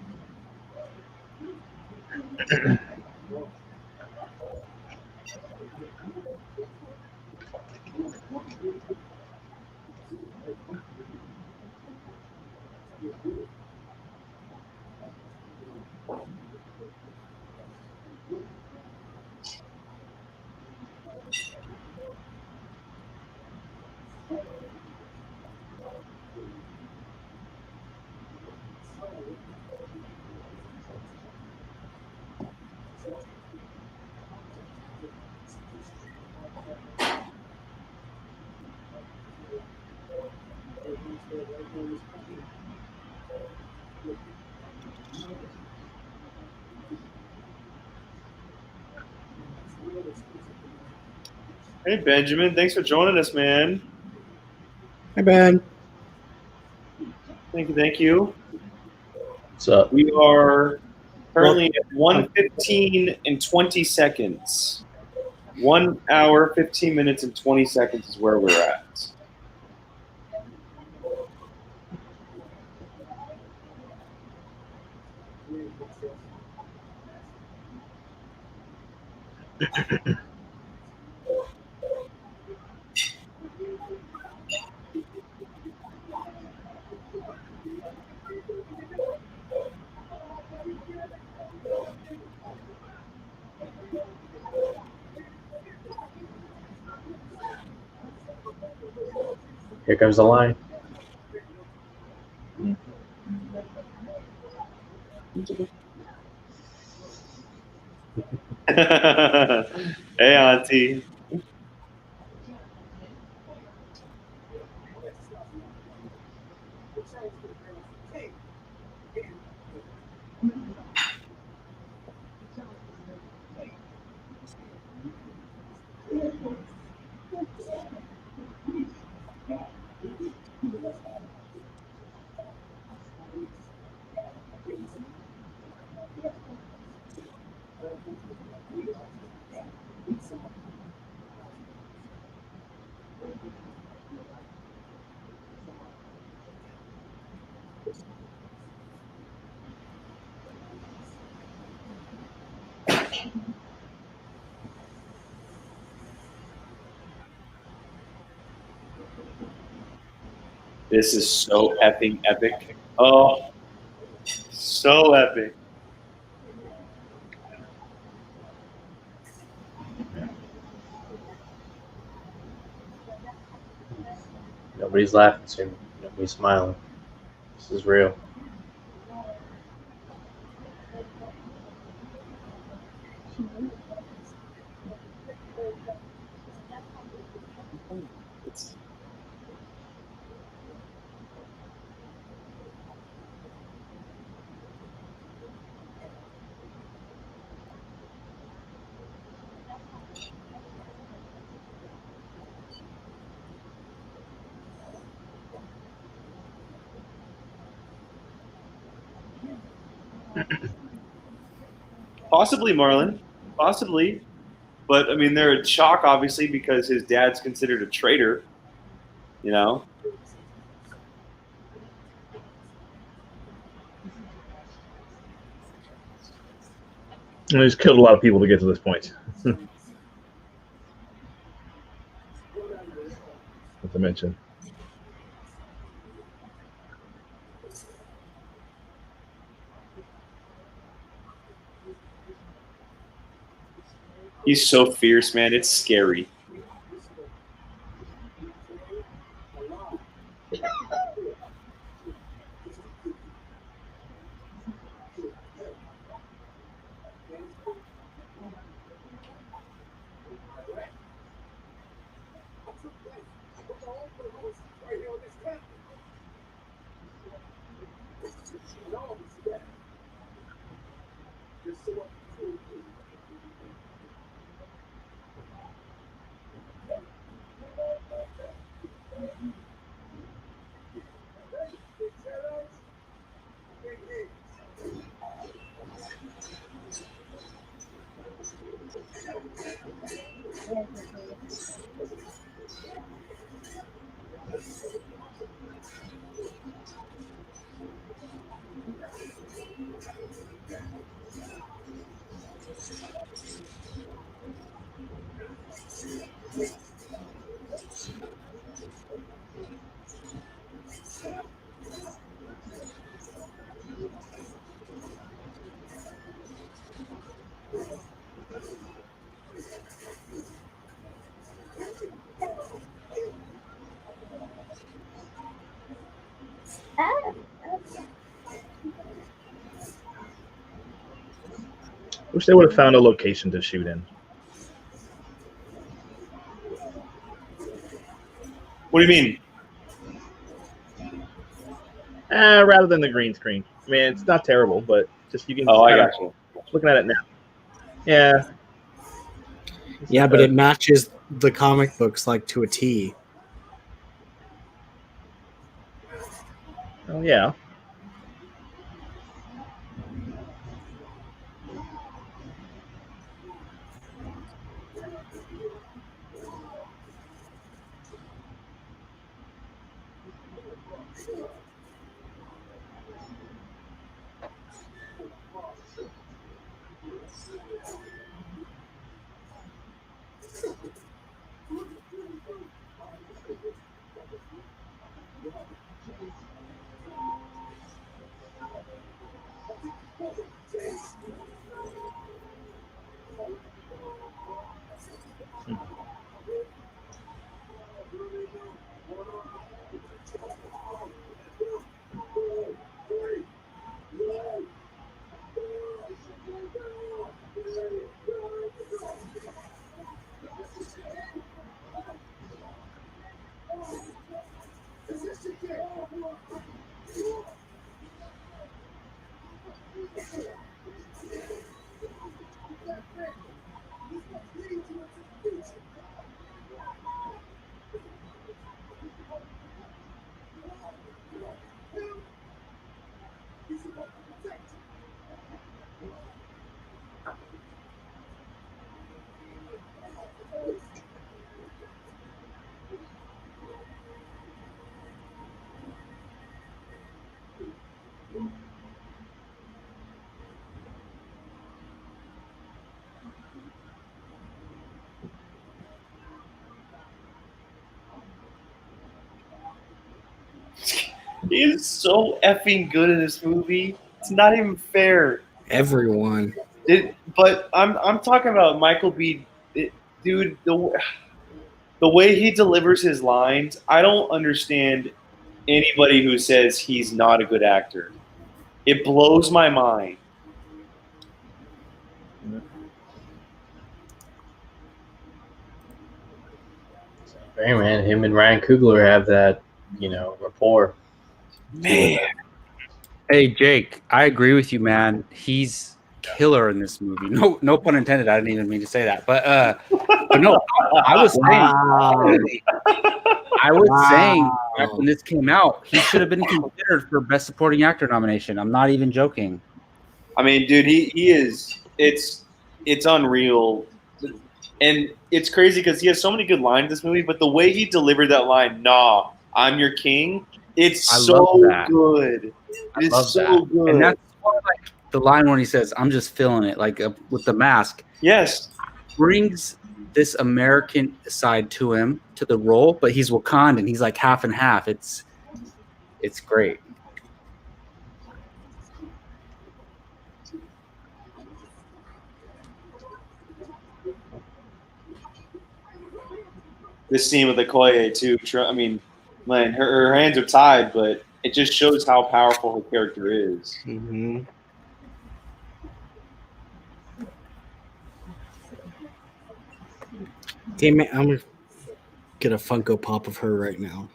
Hey, Benjamin. Thanks for joining us, man. Hi, Ben. Thank you. What's up? We are currently at 1:15 and 20 seconds. 1 hour, 15 minutes, and 20 seconds is where we're at. Here comes the line. Hey, Auntie. This is so effing epic. Oh, so epic. Nobody's laughing soon. Nobody's smiling. This is real. Possibly Marlon. Possibly. But, I mean, they're in shock, obviously, because his dad's considered a traitor. You know? And he's killed a lot of people to get to this point. Not to mention. He's so fierce, man. It's scary. Wish they would have found a location to shoot in. What do you mean? Rather than the green screen. I mean, it's not terrible, but just you can. Oh, I got you. Looking at it now. Yeah. Yeah, but it matches the comic books like to a T. Oh yeah. He is so effing good in this movie. It's not even fair. Everyone. But I'm talking about Michael B. Dude, the way he delivers his lines, I don't understand anybody who says he's not a good actor. It blows my mind. Hey man, him and Ryan Coogler have that, rapport. Man. Hey Jake, I agree with you, man. He's killer in this movie. No pun intended. I didn't even mean to say that, but no, I was saying, saying back when this came out, he should have been considered for Best Supporting Actor nomination. I'm not even joking. I mean, dude, he is. It's unreal, and it's crazy because he has so many good lines in this movie. But the way he delivered that line, "Nah, I'm your king," it's so good. It's so good. And that's why, like, the line when he says, "I'm just feeling it," like with the mask, Yes. brings this American side to him, to the role, but he's Wakandan. He's like half and half. It's great. This scene with Okoye too. I mean, man, her hands are tied, but it just shows how powerful her character is. Mm-hmm. Okay, man, I'm gonna get a Funko Pop of her right now.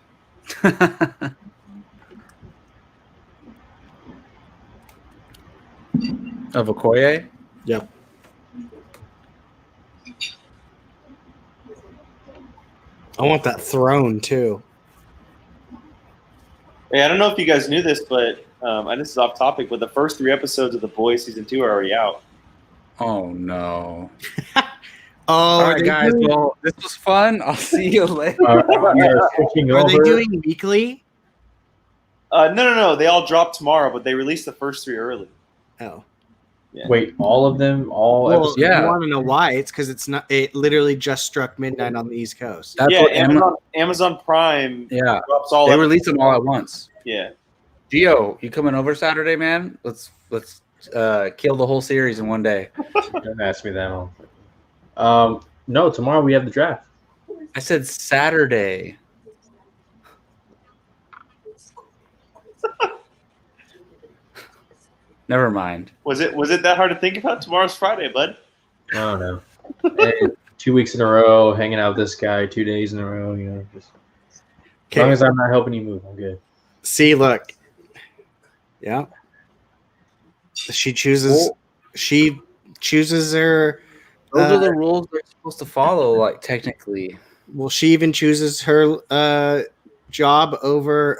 Of Okoye? Yep. I want that throne too. Hey, I don't know if you guys knew this, but and this is off topic, but the first 3 episodes of The Boys season 2 are already out. Oh no. Oh, All are right, they guys. doing, Well, this was fun. I'll see you later. You're switching are they over. doing weekly? No. They all drop tomorrow, but they released the first 3 early. Oh. Yeah. Wait, all of them? All Well, episodes? yeah. you want to know why? It's because it's not. It literally just struck midnight on the East Coast. That's yeah, what Amazon Prime Yeah. drops all They episodes. release them all at once. Yeah. Gio, you coming over Saturday, man? Let's kill the whole series in one day. Don't ask me that one. No, tomorrow we have the draft. I said Saturday. Never mind. Was it that hard to think about? Tomorrow's Friday, bud. I don't know. Hey, 2 weeks in a row, hanging out with this guy, 2 days in a row. You know, just as long as I'm not helping you move, I'm good. See, look. Yeah. She chooses. She chooses her. Those are the rules they're supposed to follow, like technically. Well, she even chooses her job over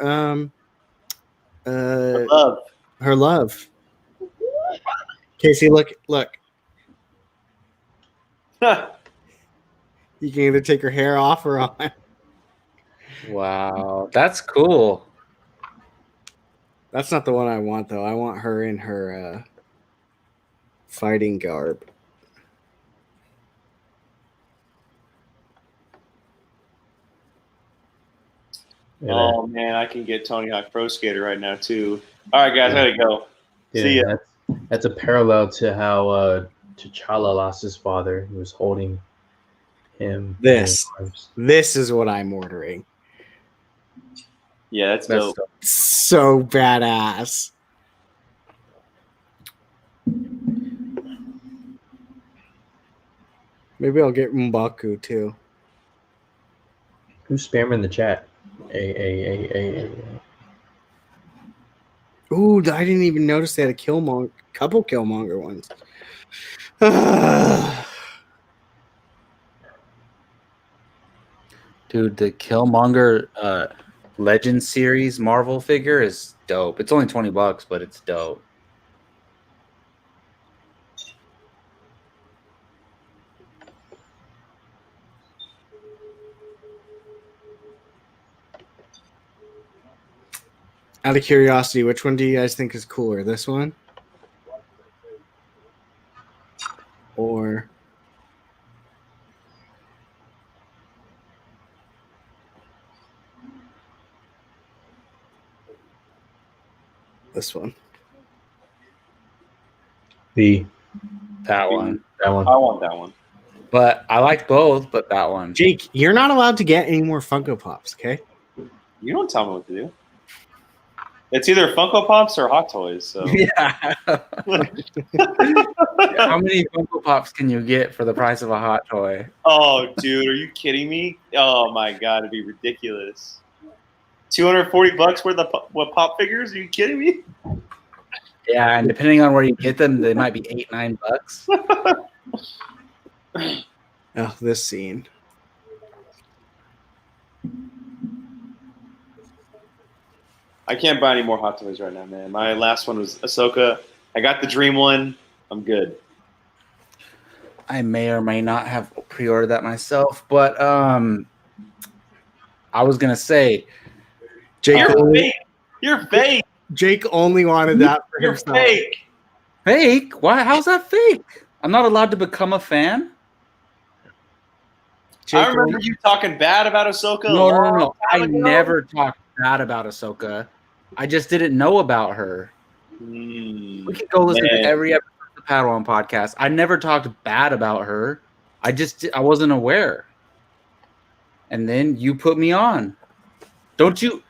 Love. her love. Casey, look. You can either take her hair off or on. Wow, that's cool. That's not the one I want, though. I want her in her fighting garb. Oh man, I can get Tony Hawk Pro Skater right now too. All right, guys, I gotta go. Yeah, See ya. That's a parallel to how T'Challa lost his father. He was holding him. in his arms. This is what I'm ordering. Yeah, that's That's dope. So badass. Maybe I'll get M'Baku too. Who's spamming the chat? A. Ooh, I didn't even notice they had a couple Killmonger ones. Dude, the Killmonger Legend series Marvel figure is dope. It's only $20, but it's dope. Out of curiosity, which one do you guys think is cooler? This one? Or this one? That one. That one. I want that one. But I like both, but that one. Jake, you're not allowed to get any more Funko Pops, okay? You don't tell me what to do. It's either Funko Pops or Hot Toys. So Yeah. How many Funko Pops can you get for the price of a hot toy? oh, dude, are you kidding me? Oh my god, it'd be ridiculous. $240 worth of what pop figures? Are you kidding me? Yeah, and depending on where you get them, they might be $8-9. Oh, this scene. I can't buy any more Hot Toys right now, man. My last one was Ahsoka. I got the Dream one. I'm good. I may or may not have pre-ordered that myself, but I was gonna say, Jake You're only, fake. You're fake. Jake only wanted that for You're himself. fake. Fake? Why? How's that fake? I'm not allowed to become a fan? I remember you talking bad about Ahsoka. No. I never talked bad about Ahsoka. I just didn't know about her. We can go listen to every episode of the Padawan podcast. I never talked bad about her. I wasn't aware. And then you put me on. Don't you,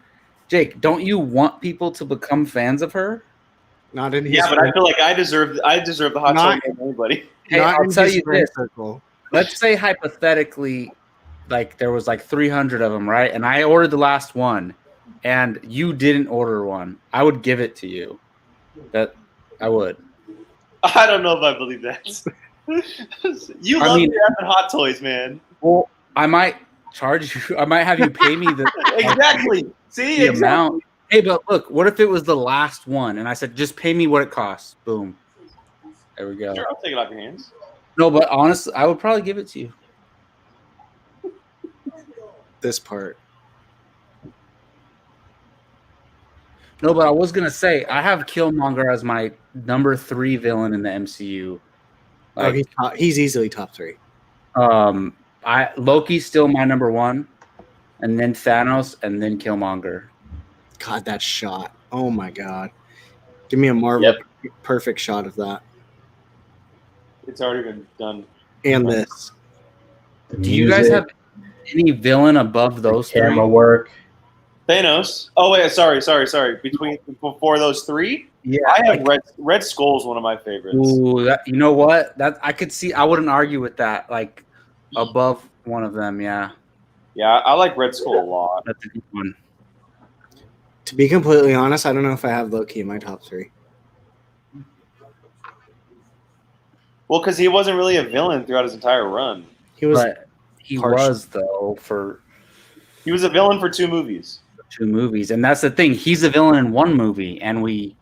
Jake, don't you want people to become fans of her? Not in his Yeah, but I feel like I deserve the hot tub more than anybody. Hey, I'll tell you this. Circle. Let's say hypothetically, like there was like 300 of them, right? And I ordered the last one, and you didn't order one. I would give it to you. That I would. I don't know if I believe that. You love having hot toys, man. Well, I might charge you. I might have you pay me the exactly. See the amount. Hey, but look, what if it was the last one, and I said, just pay me what it costs? Boom. There we go. Sure, I'll take it off your hands. No, but honestly, I would probably give it to you. This part. No, but I was gonna say I have Killmonger as my number 3 villain in the MCU. Like, he's easily top 3. Loki's still my number 1, and then Thanos, and then Killmonger. God, that shot! Oh my God, give me a Marvel perfect shot of that. It's already been done. And this. Do you guys have any villain above those camera three? work? Thanos. Oh wait, sorry. Before those 3, Yeah, I have Red Skull's one of my favorites. Ooh, you know what? That I could see. I wouldn't argue with that. Like above one of them, yeah. Yeah, I like Red Skull a lot. That's a good one. To be completely honest, I don't know if I have Loki in my top 3. Well, because he wasn't really a villain throughout his entire run. He was. But he was though for. He was a villain for 2 movies. 2 movies, and that's the thing. He's a villain in 1 movie, and we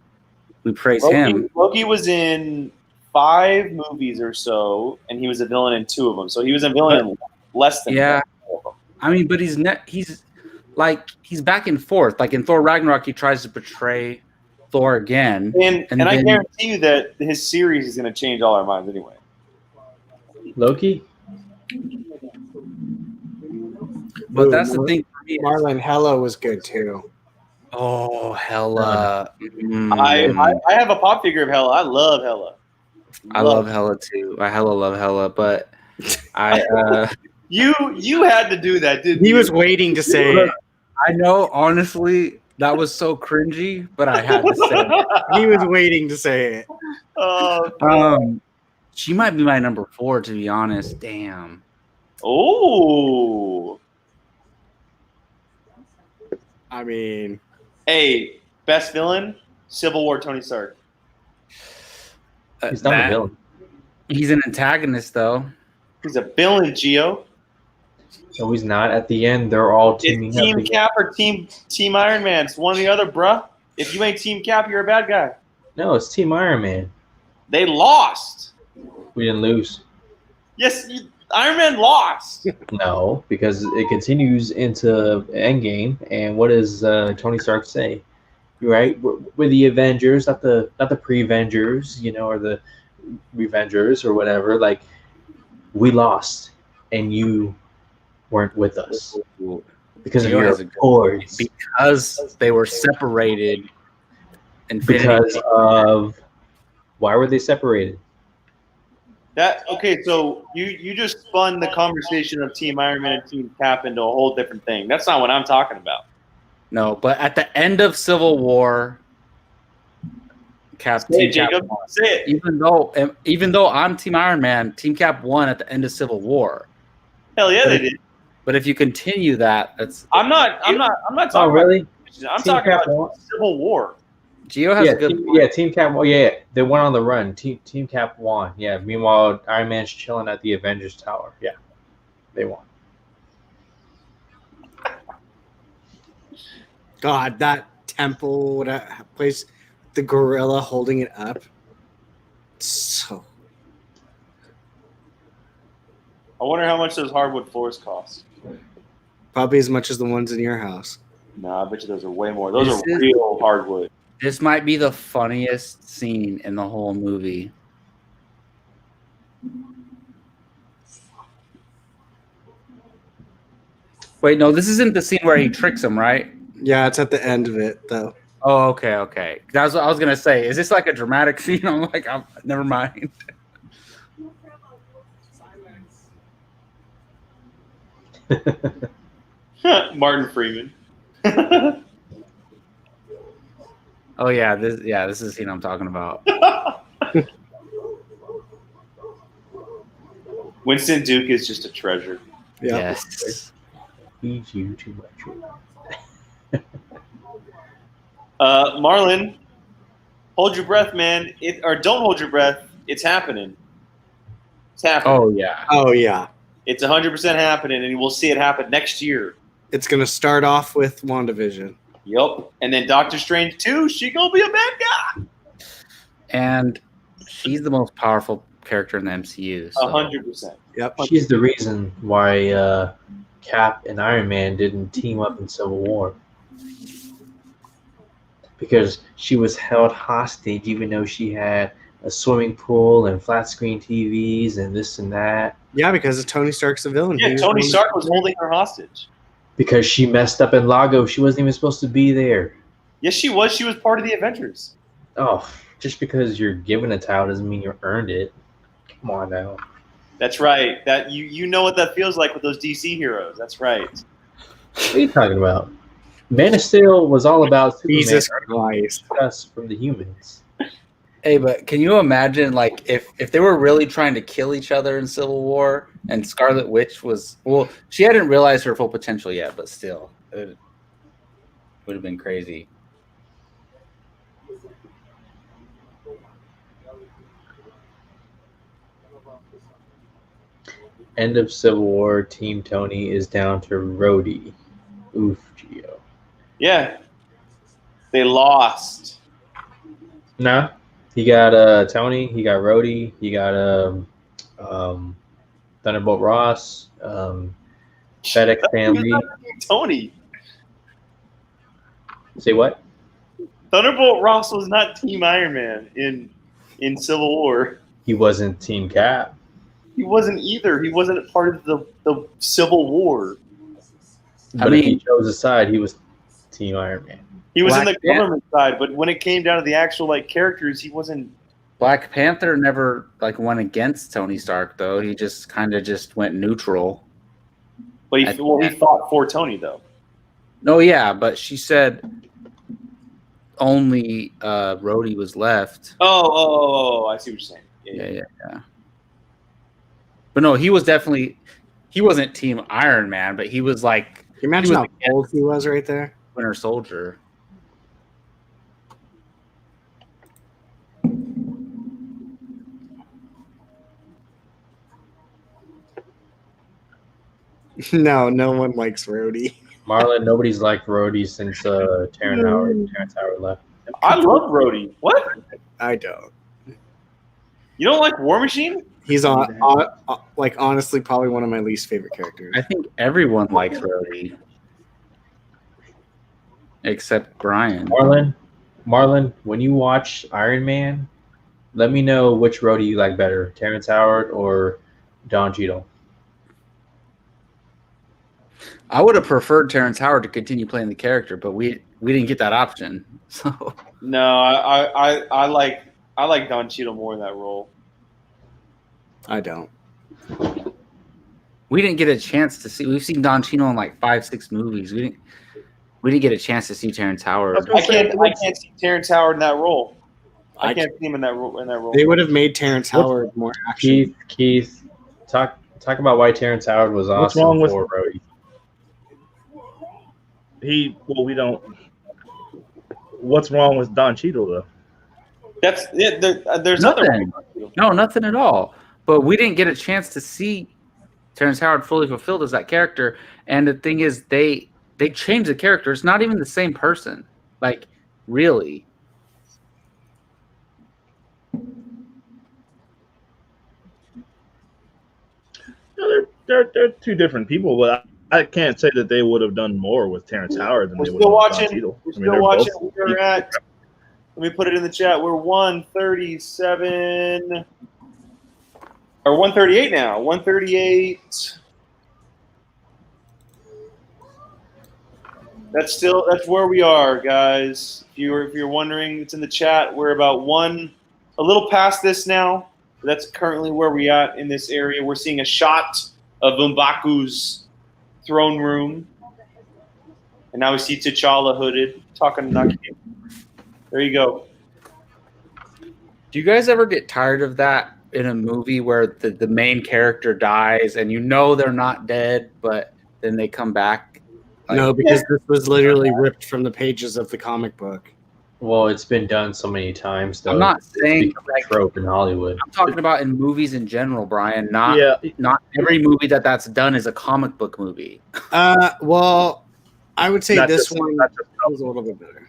praise him. Loki was in 5 movies or so, and he was a villain in 2 of them. So he was a villain in less than 4 of them. I mean, but he's back and forth. Like in Thor Ragnarok, he tries to portray Thor again, and then, I guarantee you that his series is going to change all our minds anyway. Loki. But that's the thing for me. Marlon Hela was good too. Oh, Hela! I have a pop figure of Hela. I love Hela. I love Hela too. I hella love Hela, but you had to do that, didn't you? He was waiting to say it. I know, honestly, that was so cringy, but I had to say it. He was waiting to say it. She might be my number 4, to be honest. Damn. Oh. I mean, hey, best villain, Civil War, Tony Stark. He's not a villain. He's an antagonist, though. He's a villain, Gio. No, he's not. At the end, they're all teaming it's Team Cap or Team Iron Man. It's one or the other, bruh. If you ain't Team Cap, you're a bad guy. No, it's Team Iron Man. They lost. We didn't lose. Yes, Iron Man lost. No, because it continues into Endgame, and what does Tony Stark say? Right, we're the Avengers, not the pre-Avengers, or the Revengers or whatever. Like, we lost, and you weren't with us because of your accords. Because they were separated. Because of why were they separated? So you just spun the conversation of Team Iron Man and Team Cap into a whole different thing. That's not what I'm talking about. No, but at the end of Civil War, Cap won. Say it. Even though I'm Team Iron Man, Team Cap won at the end of Civil War. Hell yeah, they did. But if you continue that, that's. I'm not talking. Oh, really? I'm talking about Civil War. Gio has a good. Team Cap. Well, yeah, they went on the run. Team Cap won. Yeah. Meanwhile, Iron Man's chilling at the Avengers Tower. Yeah, they won. God, that temple, that place, the gorilla holding it up. So. I wonder how much those hardwood floors cost. Probably as much as the ones in your house. Nah, I bet you those are way more. Those are real hardwood. This might be the funniest scene in the whole movie. Wait, no, this isn't the scene where he tricks him, right? Yeah, it's at the end of it though. Oh, okay. That's what I was gonna say. Is this like a dramatic scene? I'm like, never mind. Martin Freeman. Oh yeah, this is the scene I'm talking about. Winston Duke is just a treasure. Yeah. Yes. Feeds you too much. Marlon, hold your breath, man. Or don't hold your breath. It's happening. It's happening. Oh yeah. Oh yeah. It's 100% happening, and we'll see it happen next year. It's gonna start off with WandaVision. Yep. And then Doctor Strange 2, she gonna be a bad guy. And she's the most powerful character in the MCU. So. 100%. Yep. She's the reason why Cap and Iron Man didn't team up in Civil War. Because she was held hostage even though she had a swimming pool and flat screen TVs and this and that. Yeah, because Tony Stark's a villain. Yeah, Tony Stark was holding her hostage. Because she messed up in Lago. She wasn't even supposed to be there. Yes, she was. She was part of the Avengers. Oh, just because you're given a title doesn't mean you earned it. Come on now. That's right. That you know what that feels like with those DC heroes. That's right. What are you talking about? Man of Steel was all about Superman. Jesus Christ. Us from the humans. Hey, but can you imagine, like, if they were really trying to kill each other in Civil War, and Scarlet Witch was, well, she hadn't realized her full potential yet, but still, it would have been crazy. End of Civil War. Team Tony is down to Rhodey. Oof, Gio. Yeah. They lost. Nah. He got Tony. He got Rhodey. He got Thunderbolt Ross. FedEx family. Tony. Say what? Thunderbolt Ross was not Team Iron Man in Civil War. He wasn't Team Cap. He wasn't either. He wasn't part of the Civil War. But if he chose a side, he was Team Iron Man. He was in Black the government side, but when it came down to the actual characters, he wasn't. Black Panther never went against Tony Stark though. He just kind of just went neutral. But he fought for Tony though. No, yeah, but she said only Rhodey was left. Oh, I see what you're saying. Yeah. But no, he wasn't Team Iron Man, but he was like. Can you imagine how old he was right there? Winter Soldier. No one likes Rhodey. Marlon, nobody's liked Rhodey since Terrence Howard left. I love Rhodey. What? I don't. You don't like War Machine? He's honestly probably one of my least favorite characters. I think everyone likes Rhodey. Except Brian. Marlon, when you watch Iron Man, let me know which Rhodey you like better, Terrence Howard or Don Cheadle. I would have preferred Terrence Howard to continue playing the character, but we didn't get that option. So No, I like Don Cheadle more in that role. I don't. we didn't get a chance to see. We've seen Don Cheadle in 5-6 movies. We didn't get a chance to see Terrence Howard. I can't see Terrence Howard in that role. I can't see him in that role. They would have made Terrence Howard more action. Keith, talk about why Terrence Howard was awesome. What's wrong with Rhodey? What's wrong with Don Cheadle though? That's it. There's Nothing. No, nothing at all. But we didn't get a chance to see Terrence Howard fully fulfilled as that character. And the thing is, they changed the character. It's not even the same person. Really. No, they're two different people, but I can't say that they would have done more with Terrence Howard than they would have with Don Cheadle. We're still watching. We're at Let me put it in the chat. We're 137 or 138 now. 138. That's where we are, guys. If you're wondering, it's in the chat. We're about a little past this now. That's currently where we at in this area. We're seeing a shot of M'Baku's throne room, and now we see T'Challa hooded talking to Naki. There you go. Do you guys ever get tired of that in a movie where the main character dies and you know they're not dead, but then they come back? No, because this was literally ripped from the pages of the comic book. Well, it's been done so many times, though. I'm not It's saying become a trope in Hollywood. I'm talking about in movies in general, Brian. Not every movie that's done is a comic book movie. Well, I would say Not this just- one not just- was a little bit better.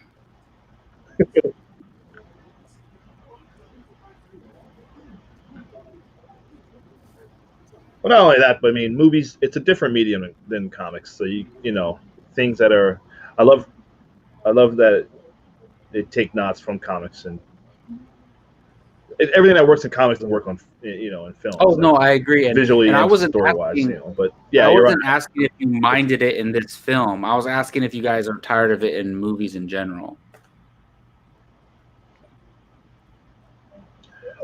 Well, not only that, but I mean, movies. It's a different medium than comics. So you know things that are. I love that they take nods from comics and everything that works in comics doesn't work on in film. Oh no, I agree. Visually and I and wasn't story wise, asking, but yeah, I you're right. wasn't asking if you minded it in this film. I was asking if you guys are tired of it in movies in general.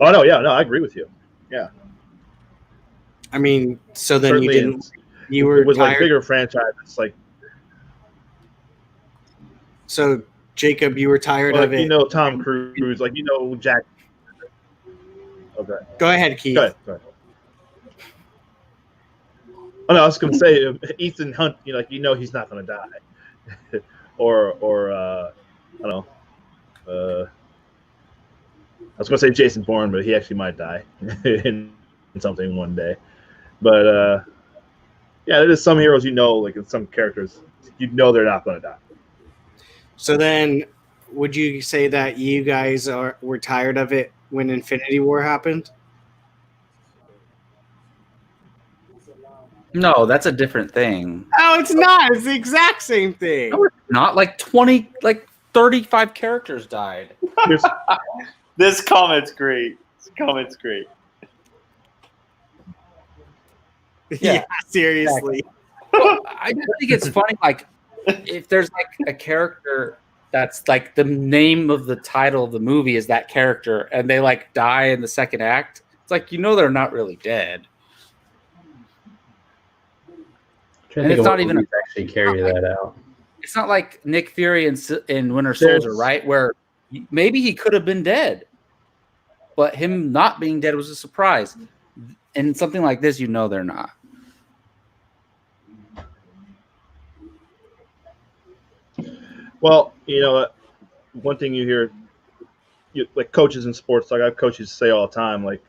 Oh no, yeah, no, I agree with you. Yeah, I mean, so then certainly. you didn't. You were with like tired. bigger franchises, like So Jacob, you were tired of it. Tom Cruise, like Jack. Okay, Go ahead, Keith. go ahead. Oh no, I was going to say Ethan Hunt. He's not going to die, or I don't know. I was going to say Jason Bourne, but he actually might die in something one day. But yeah, there's some heroes like in some characters, they're not going to die. So then, would you say that you guys were tired of it when Infinity War happened? No, that's a different thing. Oh, it's not. It's the exact same thing. No, it's not. 35 characters died. This comment's great. Yeah, seriously. Well, I just think it's funny. Like, if there's a character that's the name of the title of the movie is that character, and they die in the second act, it's they're not really dead. And it's not even actually carry that out. It's not like Nick Fury in Winter Soldier, right? Where maybe he could have been dead, but him not being dead was a surprise. And something like this, they're not. Well, one thing you hear, like coaches in sports, like I have coaches say all the time, like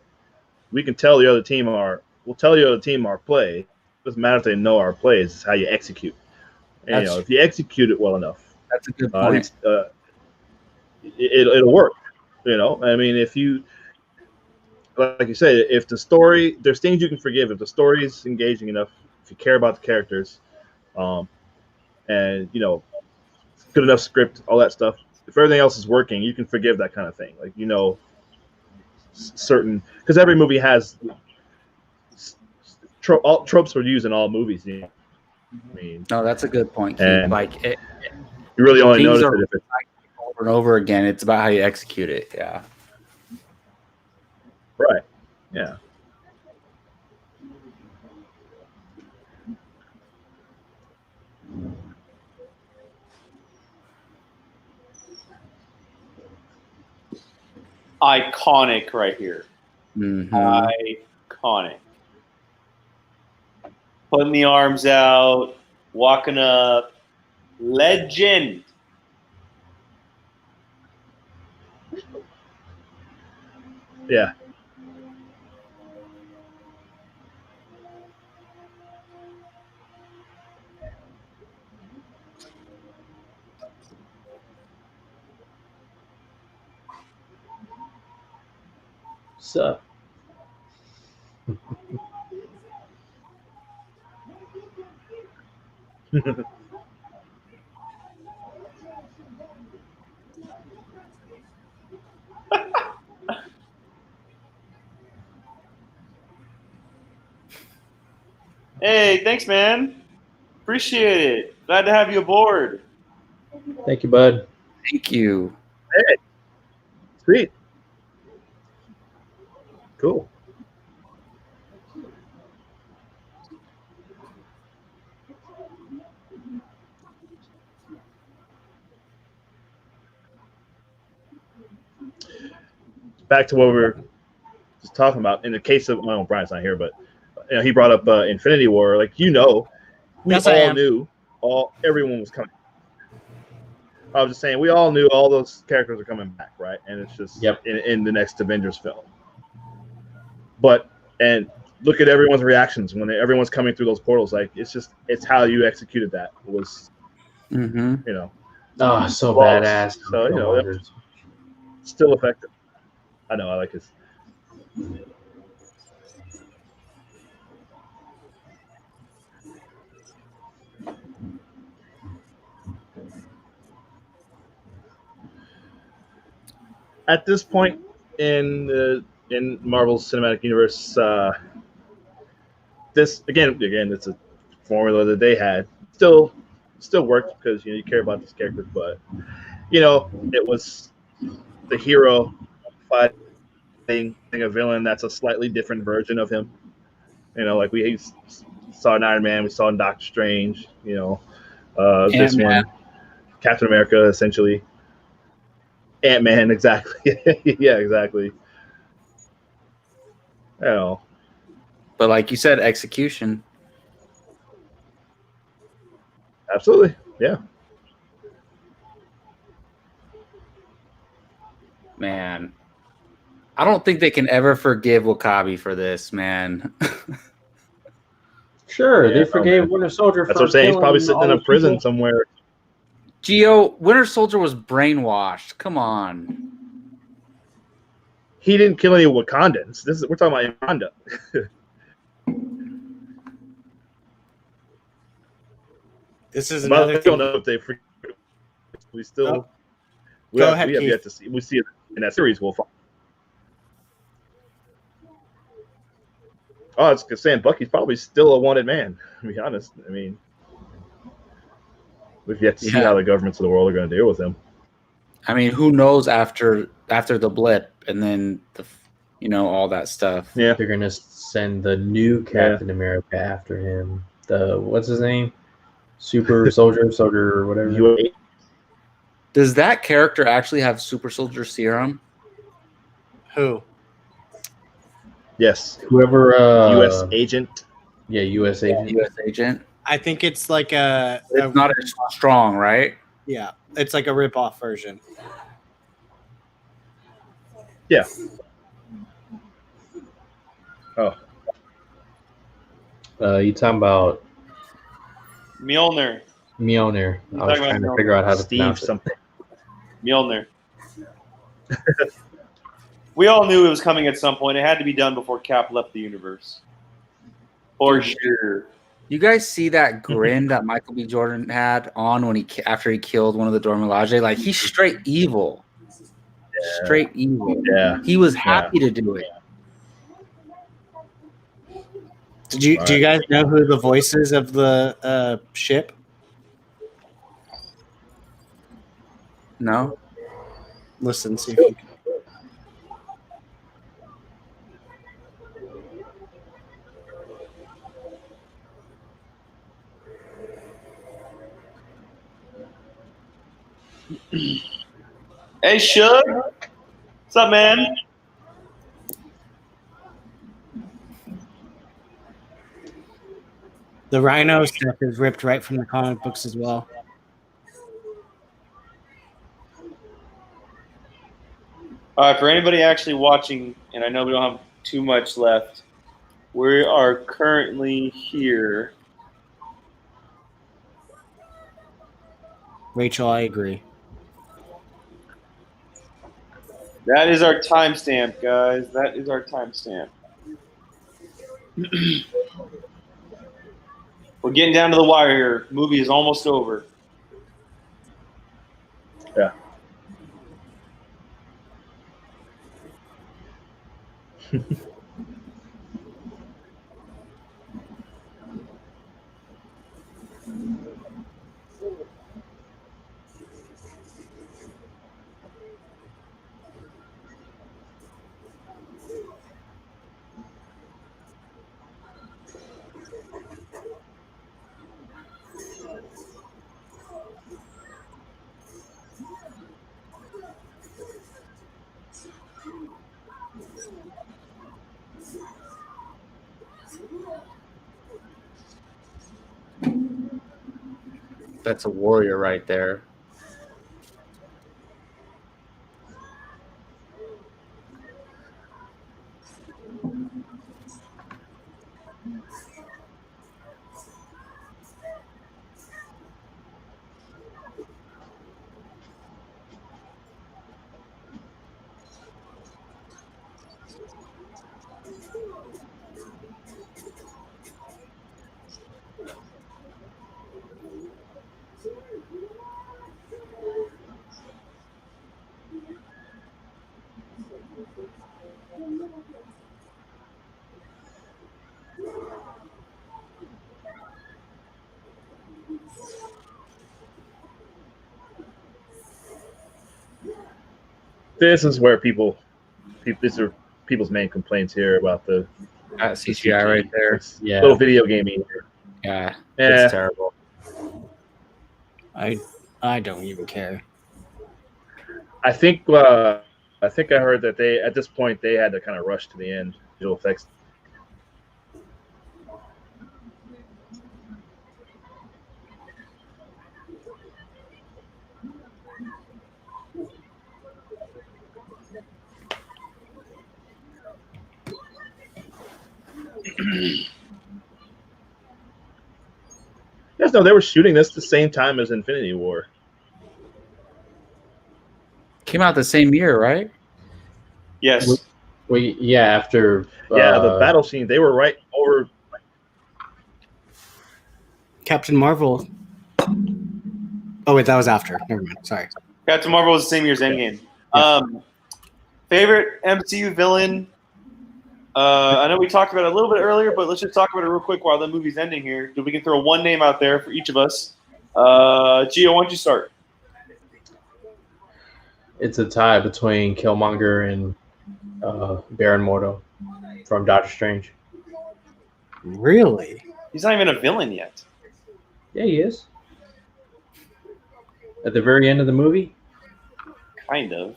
we can tell the other team our play. It doesn't matter if they know our plays; it's how you execute. And, if you execute it well enough, that's a good point. It'll work. I mean, if you, like you said, if the story, there's things you can forgive if the story is engaging enough, if you care about the characters, and good enough script, all that stuff. If everything else is working, you can forgive that kind of thing. Like certain, because every movie has tropes were used in all movies. I mean, no, that's a good point, Keith. You really only notice it if it's over and over again. It's about how you execute it. Yeah. Right. Yeah. Iconic right here. Mm-hmm. Iconic. Putting the arms out, walking up. Legend. Yeah. Sup? Hey, thanks, man. Appreciate it. Glad to have you aboard. Thank you, bud. Thank you. Hey, sweet, cool. Back to what we were just talking about. In the case of, well, Brian's not here, but he brought up Infinity War. Like, we Yes, I all am. knew, everyone was coming. I was just saying, we all knew all those characters are coming back, right? And it's just in the next Avengers film. And look at everyone's reactions when everyone's coming through those portals. Like, it's how you executed that was, Oh, so flawless. badass. So still effective. I know, I like his. At this point in Marvel's cinematic universe, this again, it's a formula that they had. Still worked because you care about these characters, but it was the hero fighting a villain that's a slightly different version of him. Like we saw in Iron Man, we saw in Doctor Strange. This one, Captain America, essentially. Ant-Man, exactly. Yeah, exactly. But like you said, execution. Absolutely, yeah. Man, I don't think they can ever forgive Wakabi for this, man. Sure, they forgave Winter Soldier. That's what I'm saying. He's probably sitting in a prison somewhere. Gio, Winter Soldier was brainwashed. Come on. He didn't kill any Wakandans. We're talking about Wakanda. This is another I don't know if they forgive. We still. We have yet to see. We see it in that series. We'll find. Oh, I was saying Bucky's probably still a wanted man. To be honest, I mean, we've yet to see how the governments of the world are going to deal with him. I mean, who knows after the blip and then all that stuff. Yeah, they're gonna send the new Captain America after him. What's his name? Super soldier or whatever. Does that character actually have super soldier serum? Who? Yes. Whoever. U.S. agent. Yeah, U.S. agent. U.S. agent. I think it's like It's not as strong, right? Yeah, it's like a rip-off version. Yeah. Oh. You talking about Mjolnir? I was trying to figure out how to pronounce something. Mjolnir. We all knew it was coming at some point. It had to be done before Cap left the universe. For sure. You guys see that grin that Michael B. Jordan had on after he killed one of the Dora Milaje? Like, he's straight evil. Yeah. Straight evil. Yeah. He was happy to do it. Do you guys know who the voices of the ship? No. Listen, see if you can. Hey, Shug. What's up, man? The Rhino stuff is ripped right from the comic books as well. All right, for anybody actually watching, and I know we don't have too much left, we are currently here. Rachel, I agree. That is our timestamp, guys. That is our timestamp. We're getting down to the wire here. Movie is almost over. Yeah. That's a warrior right there. This is where these are people's main complaints here about the CGI right there. It's a little video gamey. Yeah, Yeah. it's terrible. I don't even care. I think I heard that at this point they had to kind of rush to the end. Visual effects. Yes, no, they were shooting this the same time as Infinity War. Came out the same year, right? Yes. After The battle scene, they were right over. Captain Marvel. Oh wait, that was after. Never mind. Sorry. Captain Marvel was the same year as Endgame. Favorite MCU villain? I know we talked about it a little bit earlier, but let's just talk about it real quick while the movie's ending here. We can throw one name out there for each of us. Gio, why don't you start? It's a tie between Killmonger and Baron Mordo from Doctor Strange. Really? He's not even a villain yet. Yeah, he is. At the very end of the movie? Kind of.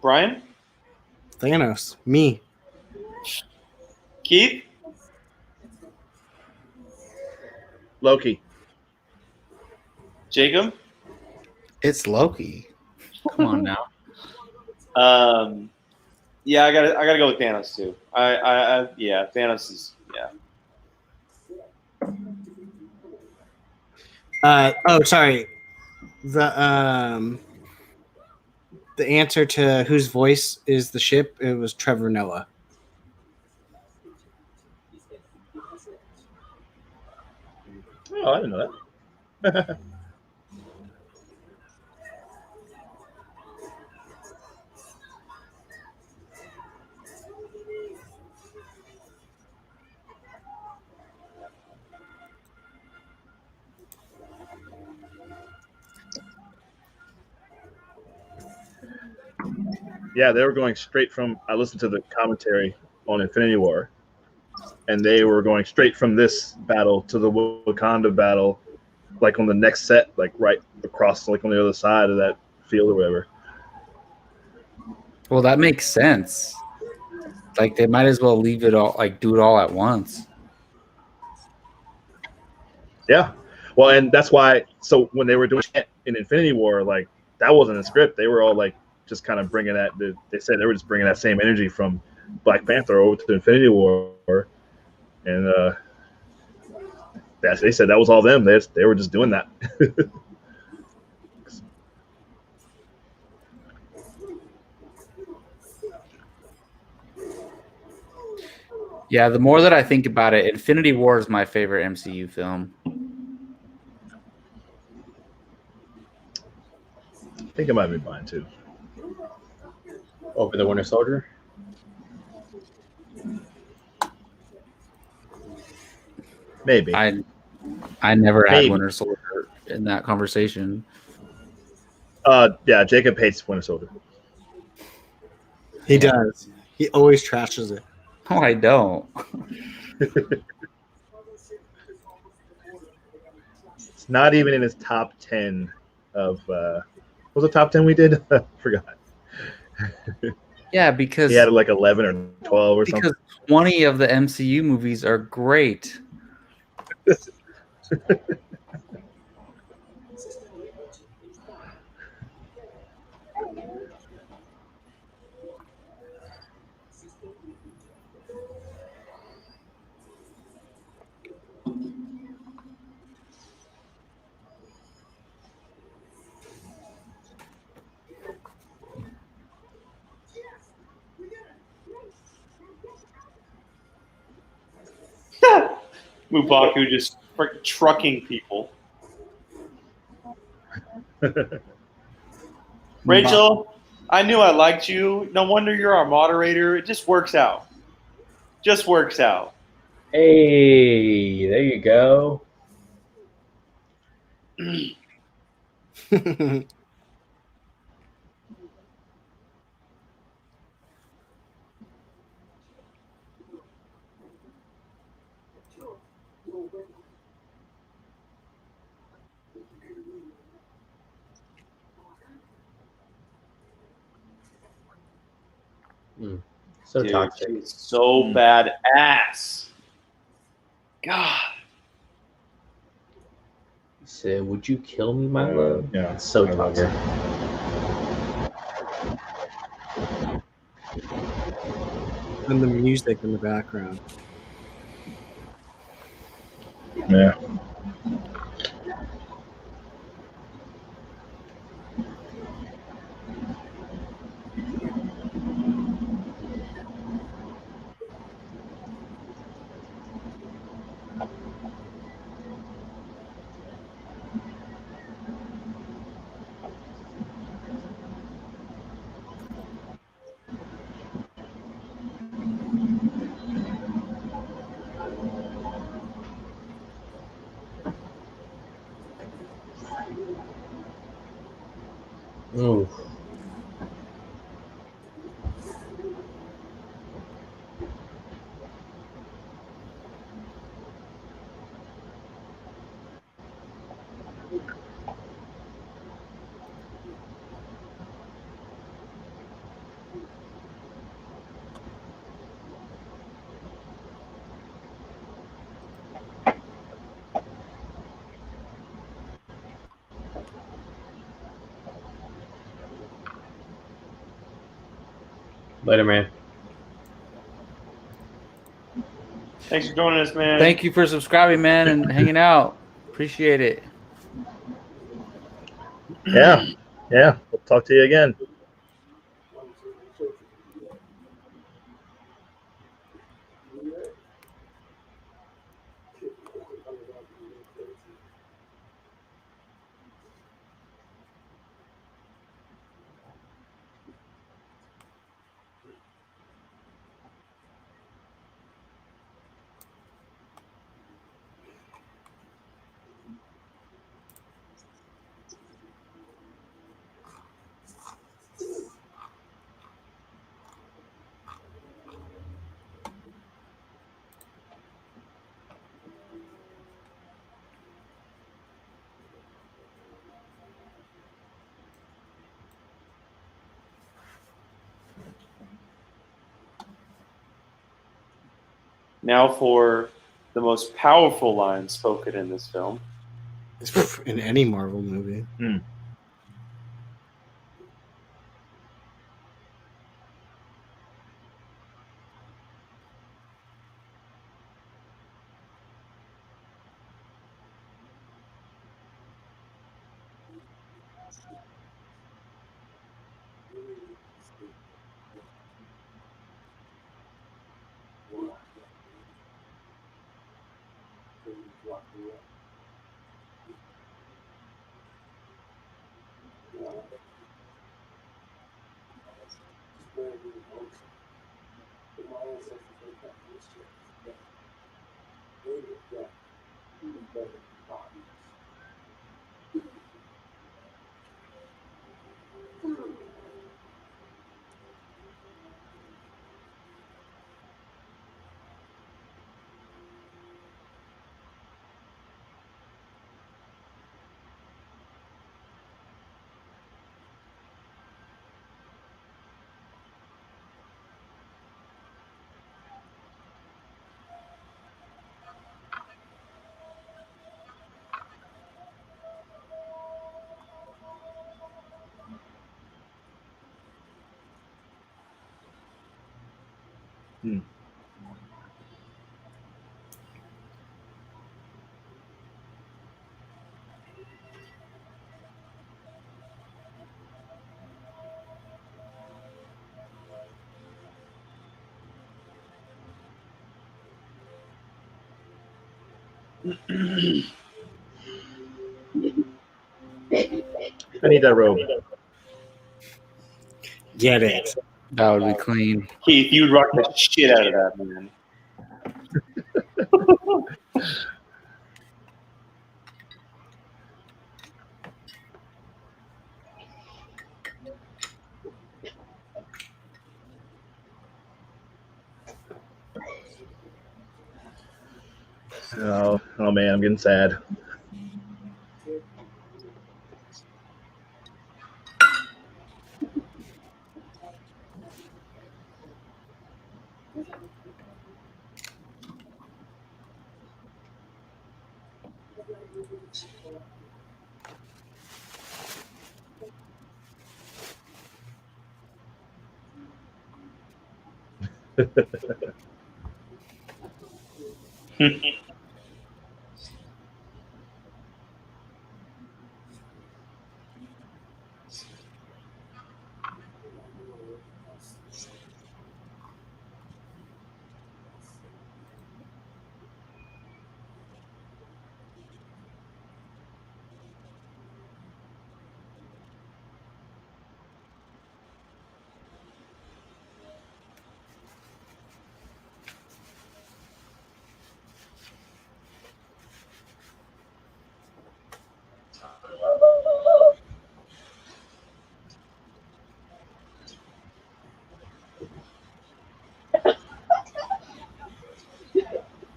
Brian? Thanos. Me. Keith? Loki. Jacob? It's Loki. Come on now. Yeah, I gotta go with Thanos too. Yeah, Thanos is Sorry. The answer to whose voice is the ship, it was Trevor Noah. Oh, I didn't know that. Yeah, they were going straight from. I listened to the commentary on Infinity War, and they were going straight from this battle to the Wakanda battle, like on the next set, like right across, like on the other side of that field or whatever. Well, that makes sense. Like they might as well leave it all, like do it all at once. Yeah, well, and that's why. So when they were doing it in Infinity War, like that wasn't a script. They were all like just kind of bringing that. They said they were just bringing that same energy from Black Panther over to Infinity War, and they said that was all them. They were just doing that. Yeah, the more that I think about it, Infinity War is my favorite MCU film. I think it might be mine too. Over the Winter Soldier? Maybe. I never had Winter Soldier in that conversation. Yeah, Jacob hates Winter Soldier. He does. He always trashes it. Oh, I don't. It's not even in his top 10 of what was the top 10 we did? I forgot. Yeah, because he had like 11 or 12 or something. Because 20 of the MCU movies are great. Mubaku just freaking trucking people. Rachel, I knew I liked you. No wonder you're our moderator. It just works out. Just works out. Hey, there you go. So Dude, toxic. she's so badass. God. He said, "Would you kill me, my love?" Yeah, It's so I love toxic. And the music in the background. Yeah. Ooh. Later, man. Thanks for joining us, man. Thank you for subscribing, man, and hanging out. Appreciate it. Yeah. Yeah. We'll talk to you again. Now for the most powerful line spoken in this film. In any Marvel movie. Hmm. I need that robe. Get it. That would be clean. Keith, you'd rock the shit out of that, man. Oh man, I'm getting sad.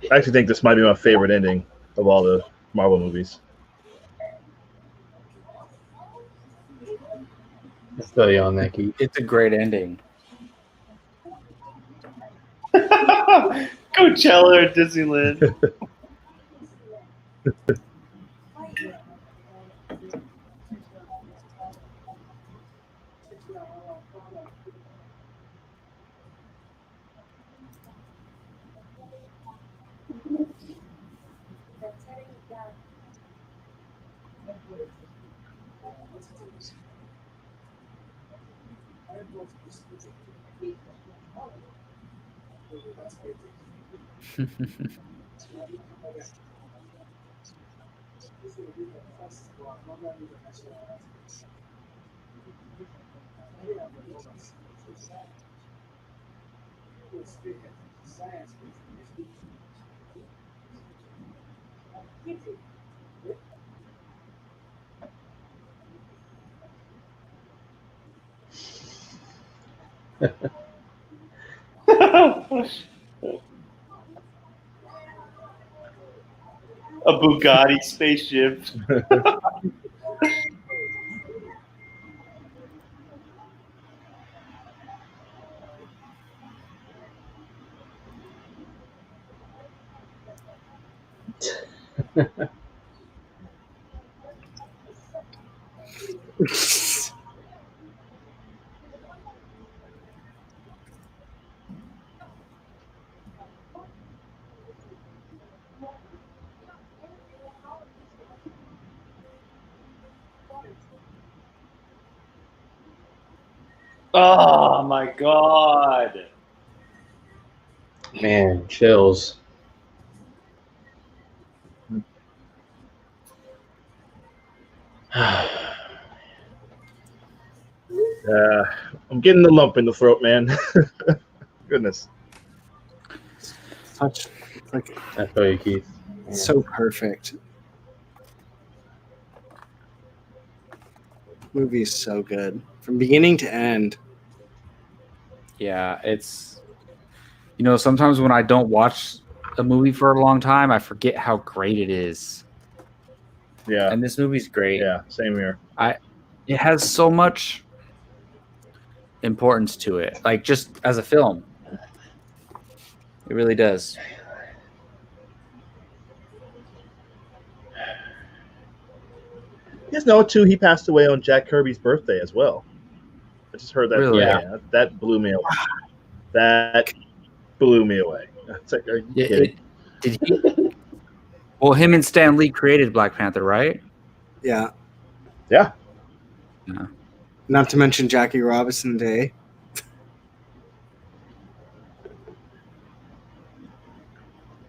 I actually think this might be my favorite ending of all the Marvel movies. I feel you on that, Keith. It's a great ending. Coachella or Disneyland. A Bugatti spaceship. Oh my god. Man, chills. I'm getting the lump in the throat, man. Goodness. Such like I feel you, Keith. so perfect. Movie is so good from beginning to end. Yeah, it's sometimes when I don't watch a movie for a long time, I forget how great it is. Yeah. And this movie's great. Yeah. Same here. It has so much importance to it, like just as a film. It really does. You guys know too, he passed away on Jack Kirby's birthday as well. I just heard that. Really? Yeah, that blew me away. That blew me away. It's like, are you kidding? Did he? Well, him and Stan Lee created Black Panther, right? Yeah. Yeah. Yeah. Not to mention Jackie Robinson Day.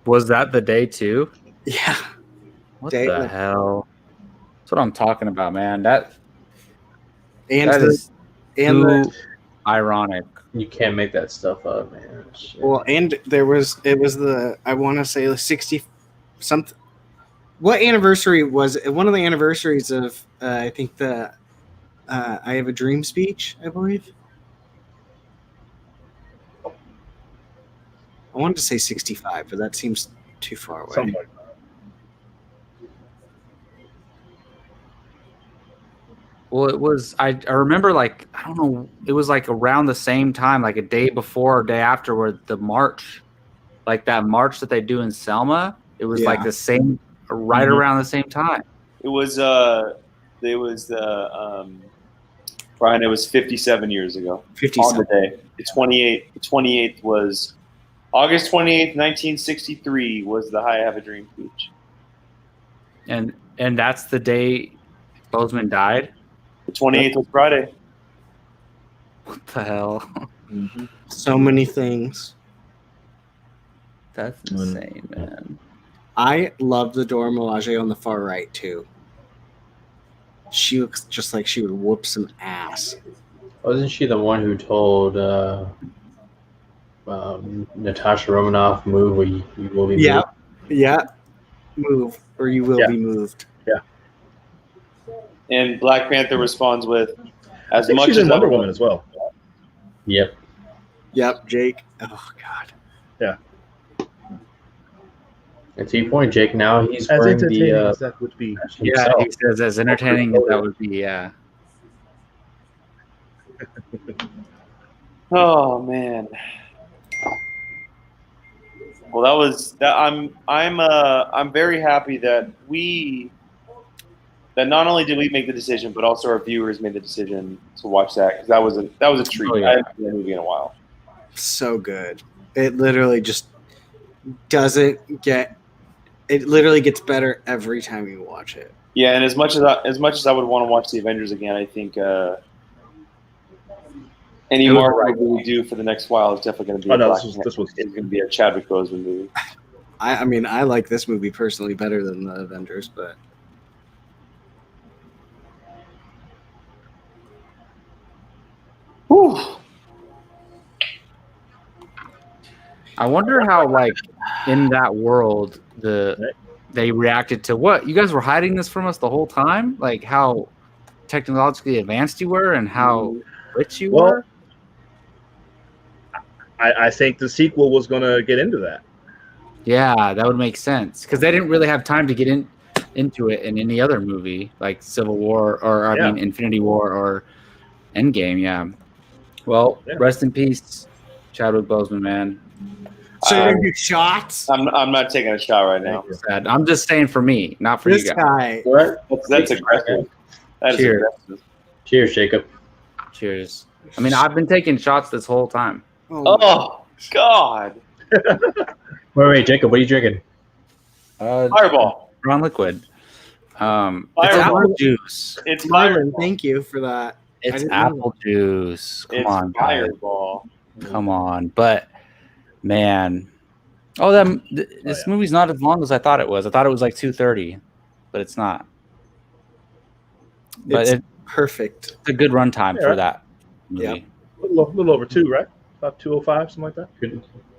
Was that the day too? Yeah. What Day, the like- hell? That's what I'm talking about, man. That And that the is and too the You ironic. can't make that stuff up, man. Shit. well, and it was the I want to say the 60 something. What anniversary was it? One of the anniversaries of I think the I Have a Dream speech, I believe. I wanted to say 65, but that seems too far away. Something like that. Well, it was. I remember, like, I don't know. It was like around the same time, like a day before or day after, where the march, like that march that they do in Selma. It was like Yeah. the same, right Mhm. around the same time. It was Brian. It was 57 years ago on 57. the day. The 28th. The 28th was August 28th, 1963. Was the "I Have a Dream" speech. And that's the day Bozeman died. The 28th was Friday. What the hell? Mm-hmm. So many things. That's insane, man. I love the Dora Milaje on the far right too. She looks just like she would whoop some ass. Wasn't she the one who told Natasha Romanoff, "Move or you will be Yeah. moved"? Yeah. Move or you will Yeah. be moved. And Black Panther responds with, I "As think much she's as in I Wonder would Woman as well. Yep. Yep, Jake. Oh God. And to your point, Jake, now he's As wearing entertaining the as that would be. Yeah, himself. he says as entertaining as that would be. Yeah. Oh man. Well, that was that. I'm very happy that not only did we make the decision, but also our viewers made the decision to watch that, because that was a treat. Oh, yeah. I haven't seen that movie in a while. So good. It literally just doesn't get. It literally gets better every time you watch it. Yeah, and as much as I would want to watch the Avengers again, I think any It was Marvel right. movie we do for the next while is definitely going to be Oh, a no, Black this was It's going to be a Chadwick Boseman movie. I mean, I like this movie personally better than the Avengers, but Whew. I wonder how, like, in that world, they reacted to what you guys were hiding this from us the whole time, like how technologically advanced you were and how rich you Well, were. I think the sequel was going to get into that. Yeah, that would make sense because they didn't really have time to get into it in any other movie like Civil War or I Yeah. mean Infinity War or Endgame. Yeah. Well, Yeah. rest in peace, Chadwick Boseman, man. so you're gonna do shots. I'm not taking a shot right now. Sad. I'm just saying for me, not for This you guys. guy. What? That's aggressive. That is Cheers. aggressive. Cheers, Jacob. Cheers. I mean, I've been taking shots this whole time. Oh God! Wait, Jacob, what are you drinking? Fireball. Brown liquid. It's Fireball. apple juice. It's Marlon, Fireball. thank you for that. I It's didn't know apple juice. Come It's on, guys. Fireball. Come on. But man, this yeah. movie's not as long as I thought it was. I thought it was like 2:30, but it's not. But It's it's perfect. a good runtime Yeah. for that movie. Yep. A little over 2, right? About 2:05, something like that.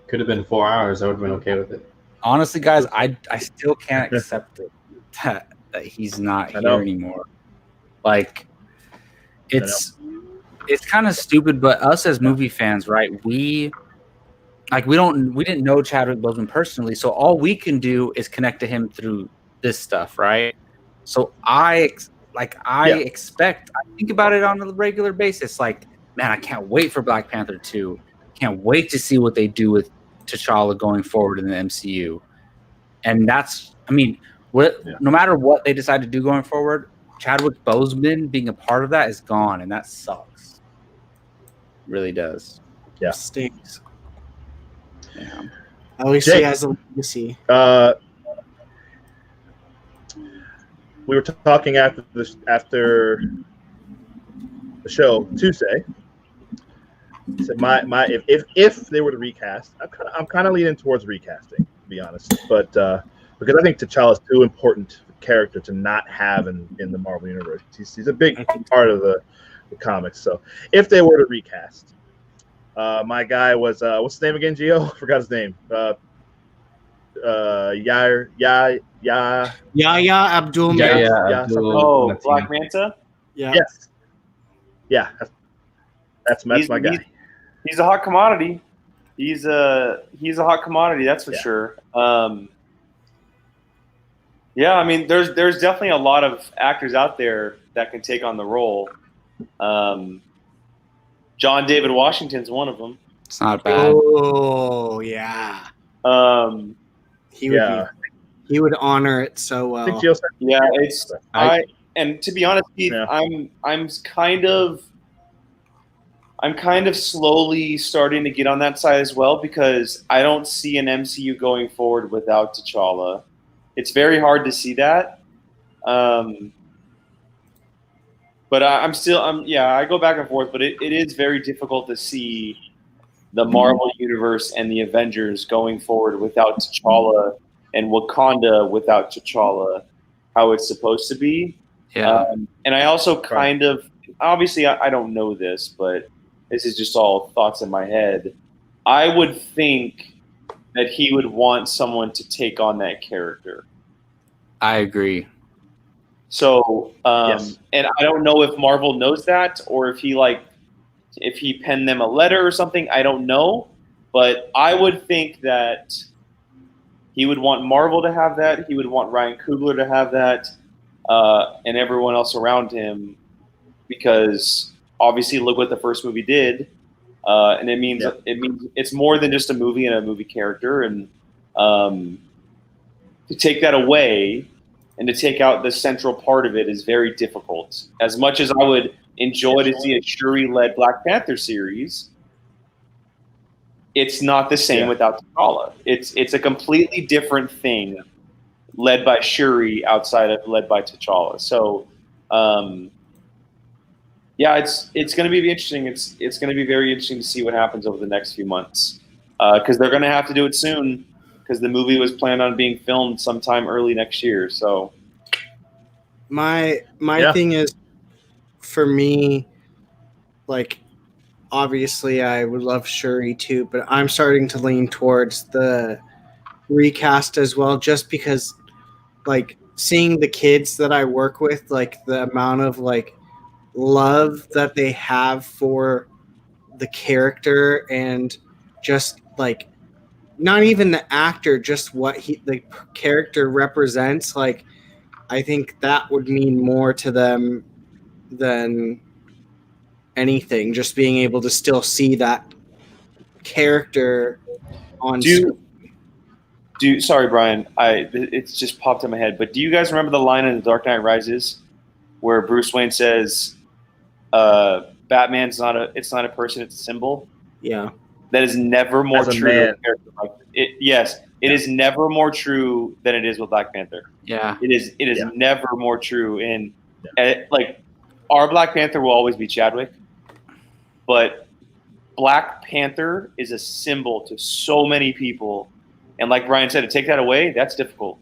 Could have been 4 hours. I would have been okay with it. Honestly, guys, I still can't accept it that he's not I know. here anymore. Like, it's kind of stupid, but us as movie fans, right? We didn't know Chadwick Boseman personally, so all we can do is connect to him through this stuff, right? So I think about it on a regular basis. Like, man, I can't wait for Black Panther 2. Can't wait to see what they do with T'Challa going forward in the MCU. And that's, I mean, no matter what they decide to do going forward, Chadwick Boseman being a part of that is gone, and that sucks. Really does. Yeah. Stinks. Yeah. At least Jake. he has a legacy. We were talking after the show Tuesday. So if they were to recast, I'm kind of leaning towards recasting, to be honest. But because I think T'Challa's too important character to not have in the Marvel universe. He's a big part of the comics. So if they were to recast, my guy was what's his name again? Gio, forgot his name. Yahya Abdul Yeah, Mateen. yeah. Oh, Black Manta. Yeah. Yes. Yeah, that's my guy. He's a hot commodity. He's a hot commodity, that's for sure. Yeah, I mean, there's definitely a lot of actors out there that can take on the role. John David Washington's one of them. It's not bad. Oh yeah. He would honor it so well. I think Gio said, Yeah, it's and to be honest, Keith, I'm kind of slowly starting to get on that side as well because I don't see an MCU going forward without T'Challa. It's very hard to see that. But I go back and forth, but it is very difficult to see the Marvel Universe and the Avengers going forward without T'Challa and Wakanda without T'Challa, how it's supposed to be. Yeah. And I also kind of, obviously I don't know this, but this is just all thoughts in my head. I would think that he would want someone to take on that character. I agree. So, Yes. and I don't know if Marvel knows that or if he penned them a letter or something. I don't know, but I would think that he would want Marvel to have that. He would want Ryan Coogler to have that, and everyone else around him, because obviously look what the first movie did, and it means it's more than just a movie and a movie character, and to take that away and to take out the central part of it is very difficult. As much as I would enjoy to see a Shuri-led Black Panther series, it's not the same without T'Challa. It's a completely different thing led by Shuri led by T'Challa. So, it's going to be interesting. It's going to be very interesting to see what happens over the next few months because they're going to have to do it soon because the movie was planned on being filmed sometime early next year. So, my thing is, for me, like, obviously I would love Shuri too, but I'm starting to lean towards the recast as well, just because, like, seeing the kids that I work with, like, the amount of, like, love that they have for the character and just, like, not even the actor, just what the character represents, like, I think that would mean more to them than anything, just being able to still see that character on screen. Sorry, Brian, it's just popped in my head, but do you guys remember the line in The Dark Knight Rises where Bruce Wayne says, Batman's not a person, it's a symbol? Yeah. That is never more As a true. man. It is never more true than it is with Black Panther. Yeah. It is never more true. And like, our Black Panther will always be Chadwick, but Black Panther is a symbol to so many people. And like Brian said, to take that away, that's difficult.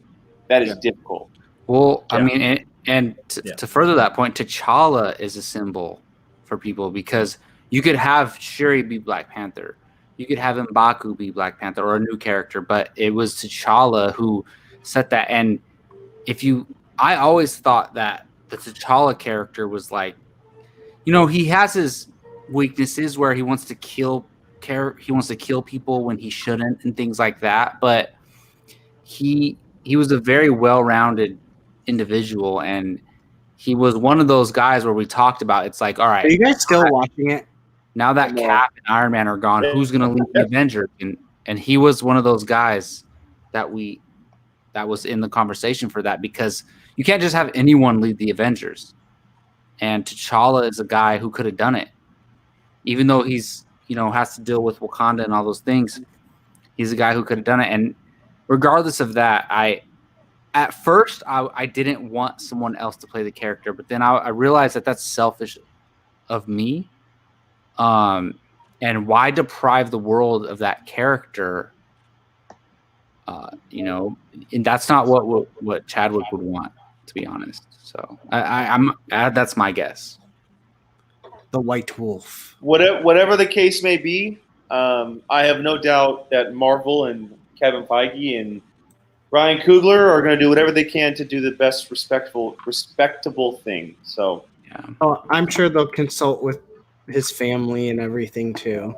That is difficult. Well, I mean, to further that point, T'Challa is a symbol for people because you could have Shuri be Black Panther. You could have M'Baku be Black Panther or a new character, but it was T'Challa who set that. And I always thought that the T'Challa character was like, he has his weaknesses where he wants to kill people when he shouldn't and things like that. But he was a very well-rounded individual, and he was one of those guys where we talked about. It's like, all right, are you guys still watching it? Now that Cap and Iron Man are gone, who's going to lead the Avengers? And he was one of those guys that was in the conversation for that, because you can't just have anyone lead the Avengers. And T'Challa is a guy who could have done it, even though he's has to deal with Wakanda and all those things. He's a guy who could have done it. And regardless of that, at first I didn't want someone else to play the character, but then I realized that that's selfish of me. And why deprive the world of that character? And that's not what Chadwick would want, to be honest. So that's my guess. The White Wolf. Whatever the case may be, I have no doubt that Marvel and Kevin Feige and Ryan Coogler are going to do whatever they can to do the best respectable thing. So yeah, Oh, I'm sure they'll consult with his family and everything too.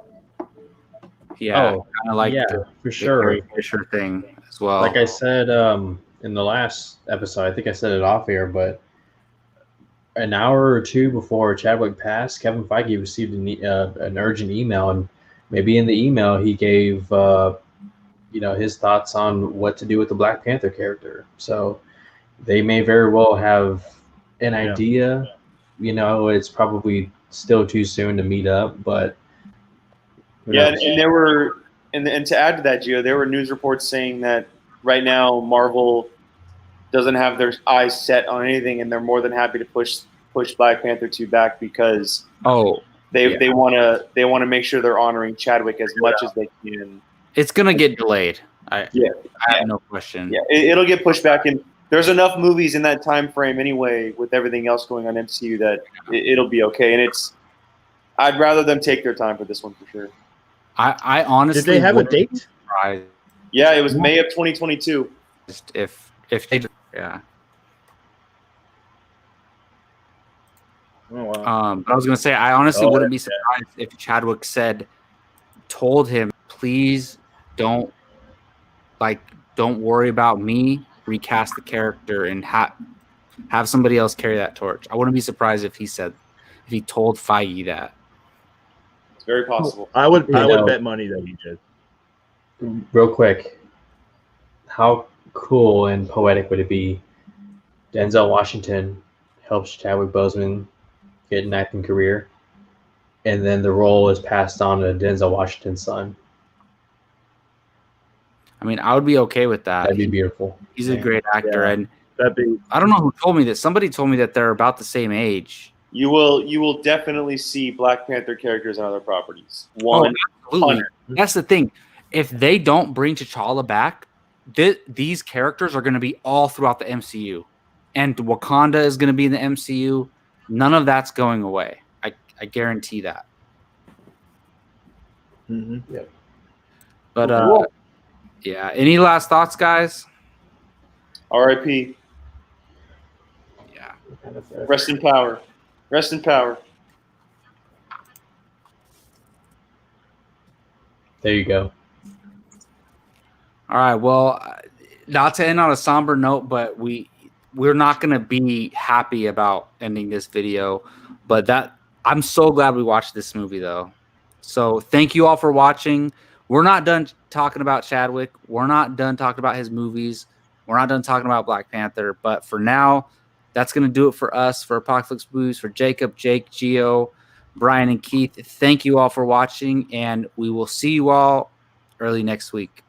yeah, Oh, kind of like yeah, the for sure. Carrie Fisher thing as well. Like I said in the last episode, I think I said it off air, but an hour or two before Chadwick passed, Kevin Feige received an urgent email, and maybe in the email he gave his thoughts on what to do with the Black Panther character. So they may very well have an idea. It's probably still too soon to meet up, but yeah, and there were and to add to that, Gio, there were news reports saying that right now Marvel doesn't have their eyes set on anything, and they're more than happy to push Black Panther 2 back because they want to make sure they're honoring Chadwick as much as they can. It's gonna get delayed. I have no question. Yeah, it'll get pushed back, and there's enough movies in that time frame anyway with everything else going on MCU that it'll be okay. And I'd rather them take their time for this one for sure. I honestly did they have a date? Yeah, it was May of 2022. If they yeah. Oh, wow. But I was gonna say I honestly wouldn't be surprised if Chadwick told him, please don't worry about me. Recast the character and have somebody else carry that torch. I wouldn't be surprised if he told Feige that. It's very possible. I would bet money that he did. Real quick, how cool and poetic would it be? Denzel Washington helps Chadwick Boseman get an acting career, and then the role is passed on to Denzel Washington's son. I mean, I would be okay with that. That'd be beautiful. He's a great actor, and I don't know who told me this. Somebody told me that they're about the same age. You will definitely see Black Panther characters on other properties. Absolutely. That's the thing. If they don't bring T'Challa back, these characters are going to be all throughout the MCU, and Wakanda is going to be in the MCU. None of that's going away. I guarantee that. Mm-hmm. Yep. But yeah. Any last thoughts, guys? R.I.P. Yeah. Rest in power. Rest in power. There you go. All right. Well, not to end on a somber note, but we're not going to be happy about ending this video. But I'm so glad we watched this movie, though. So thank you all for watching. We're not done talking about Chadwick. We're not done talking about his movies. We're not done talking about Black Panther. But for now, that's going to do it for us, for Apocaflix Booze, for Jacob, Jake, Gio, Brian, and Keith. Thank you all for watching, and we will see you all early next week.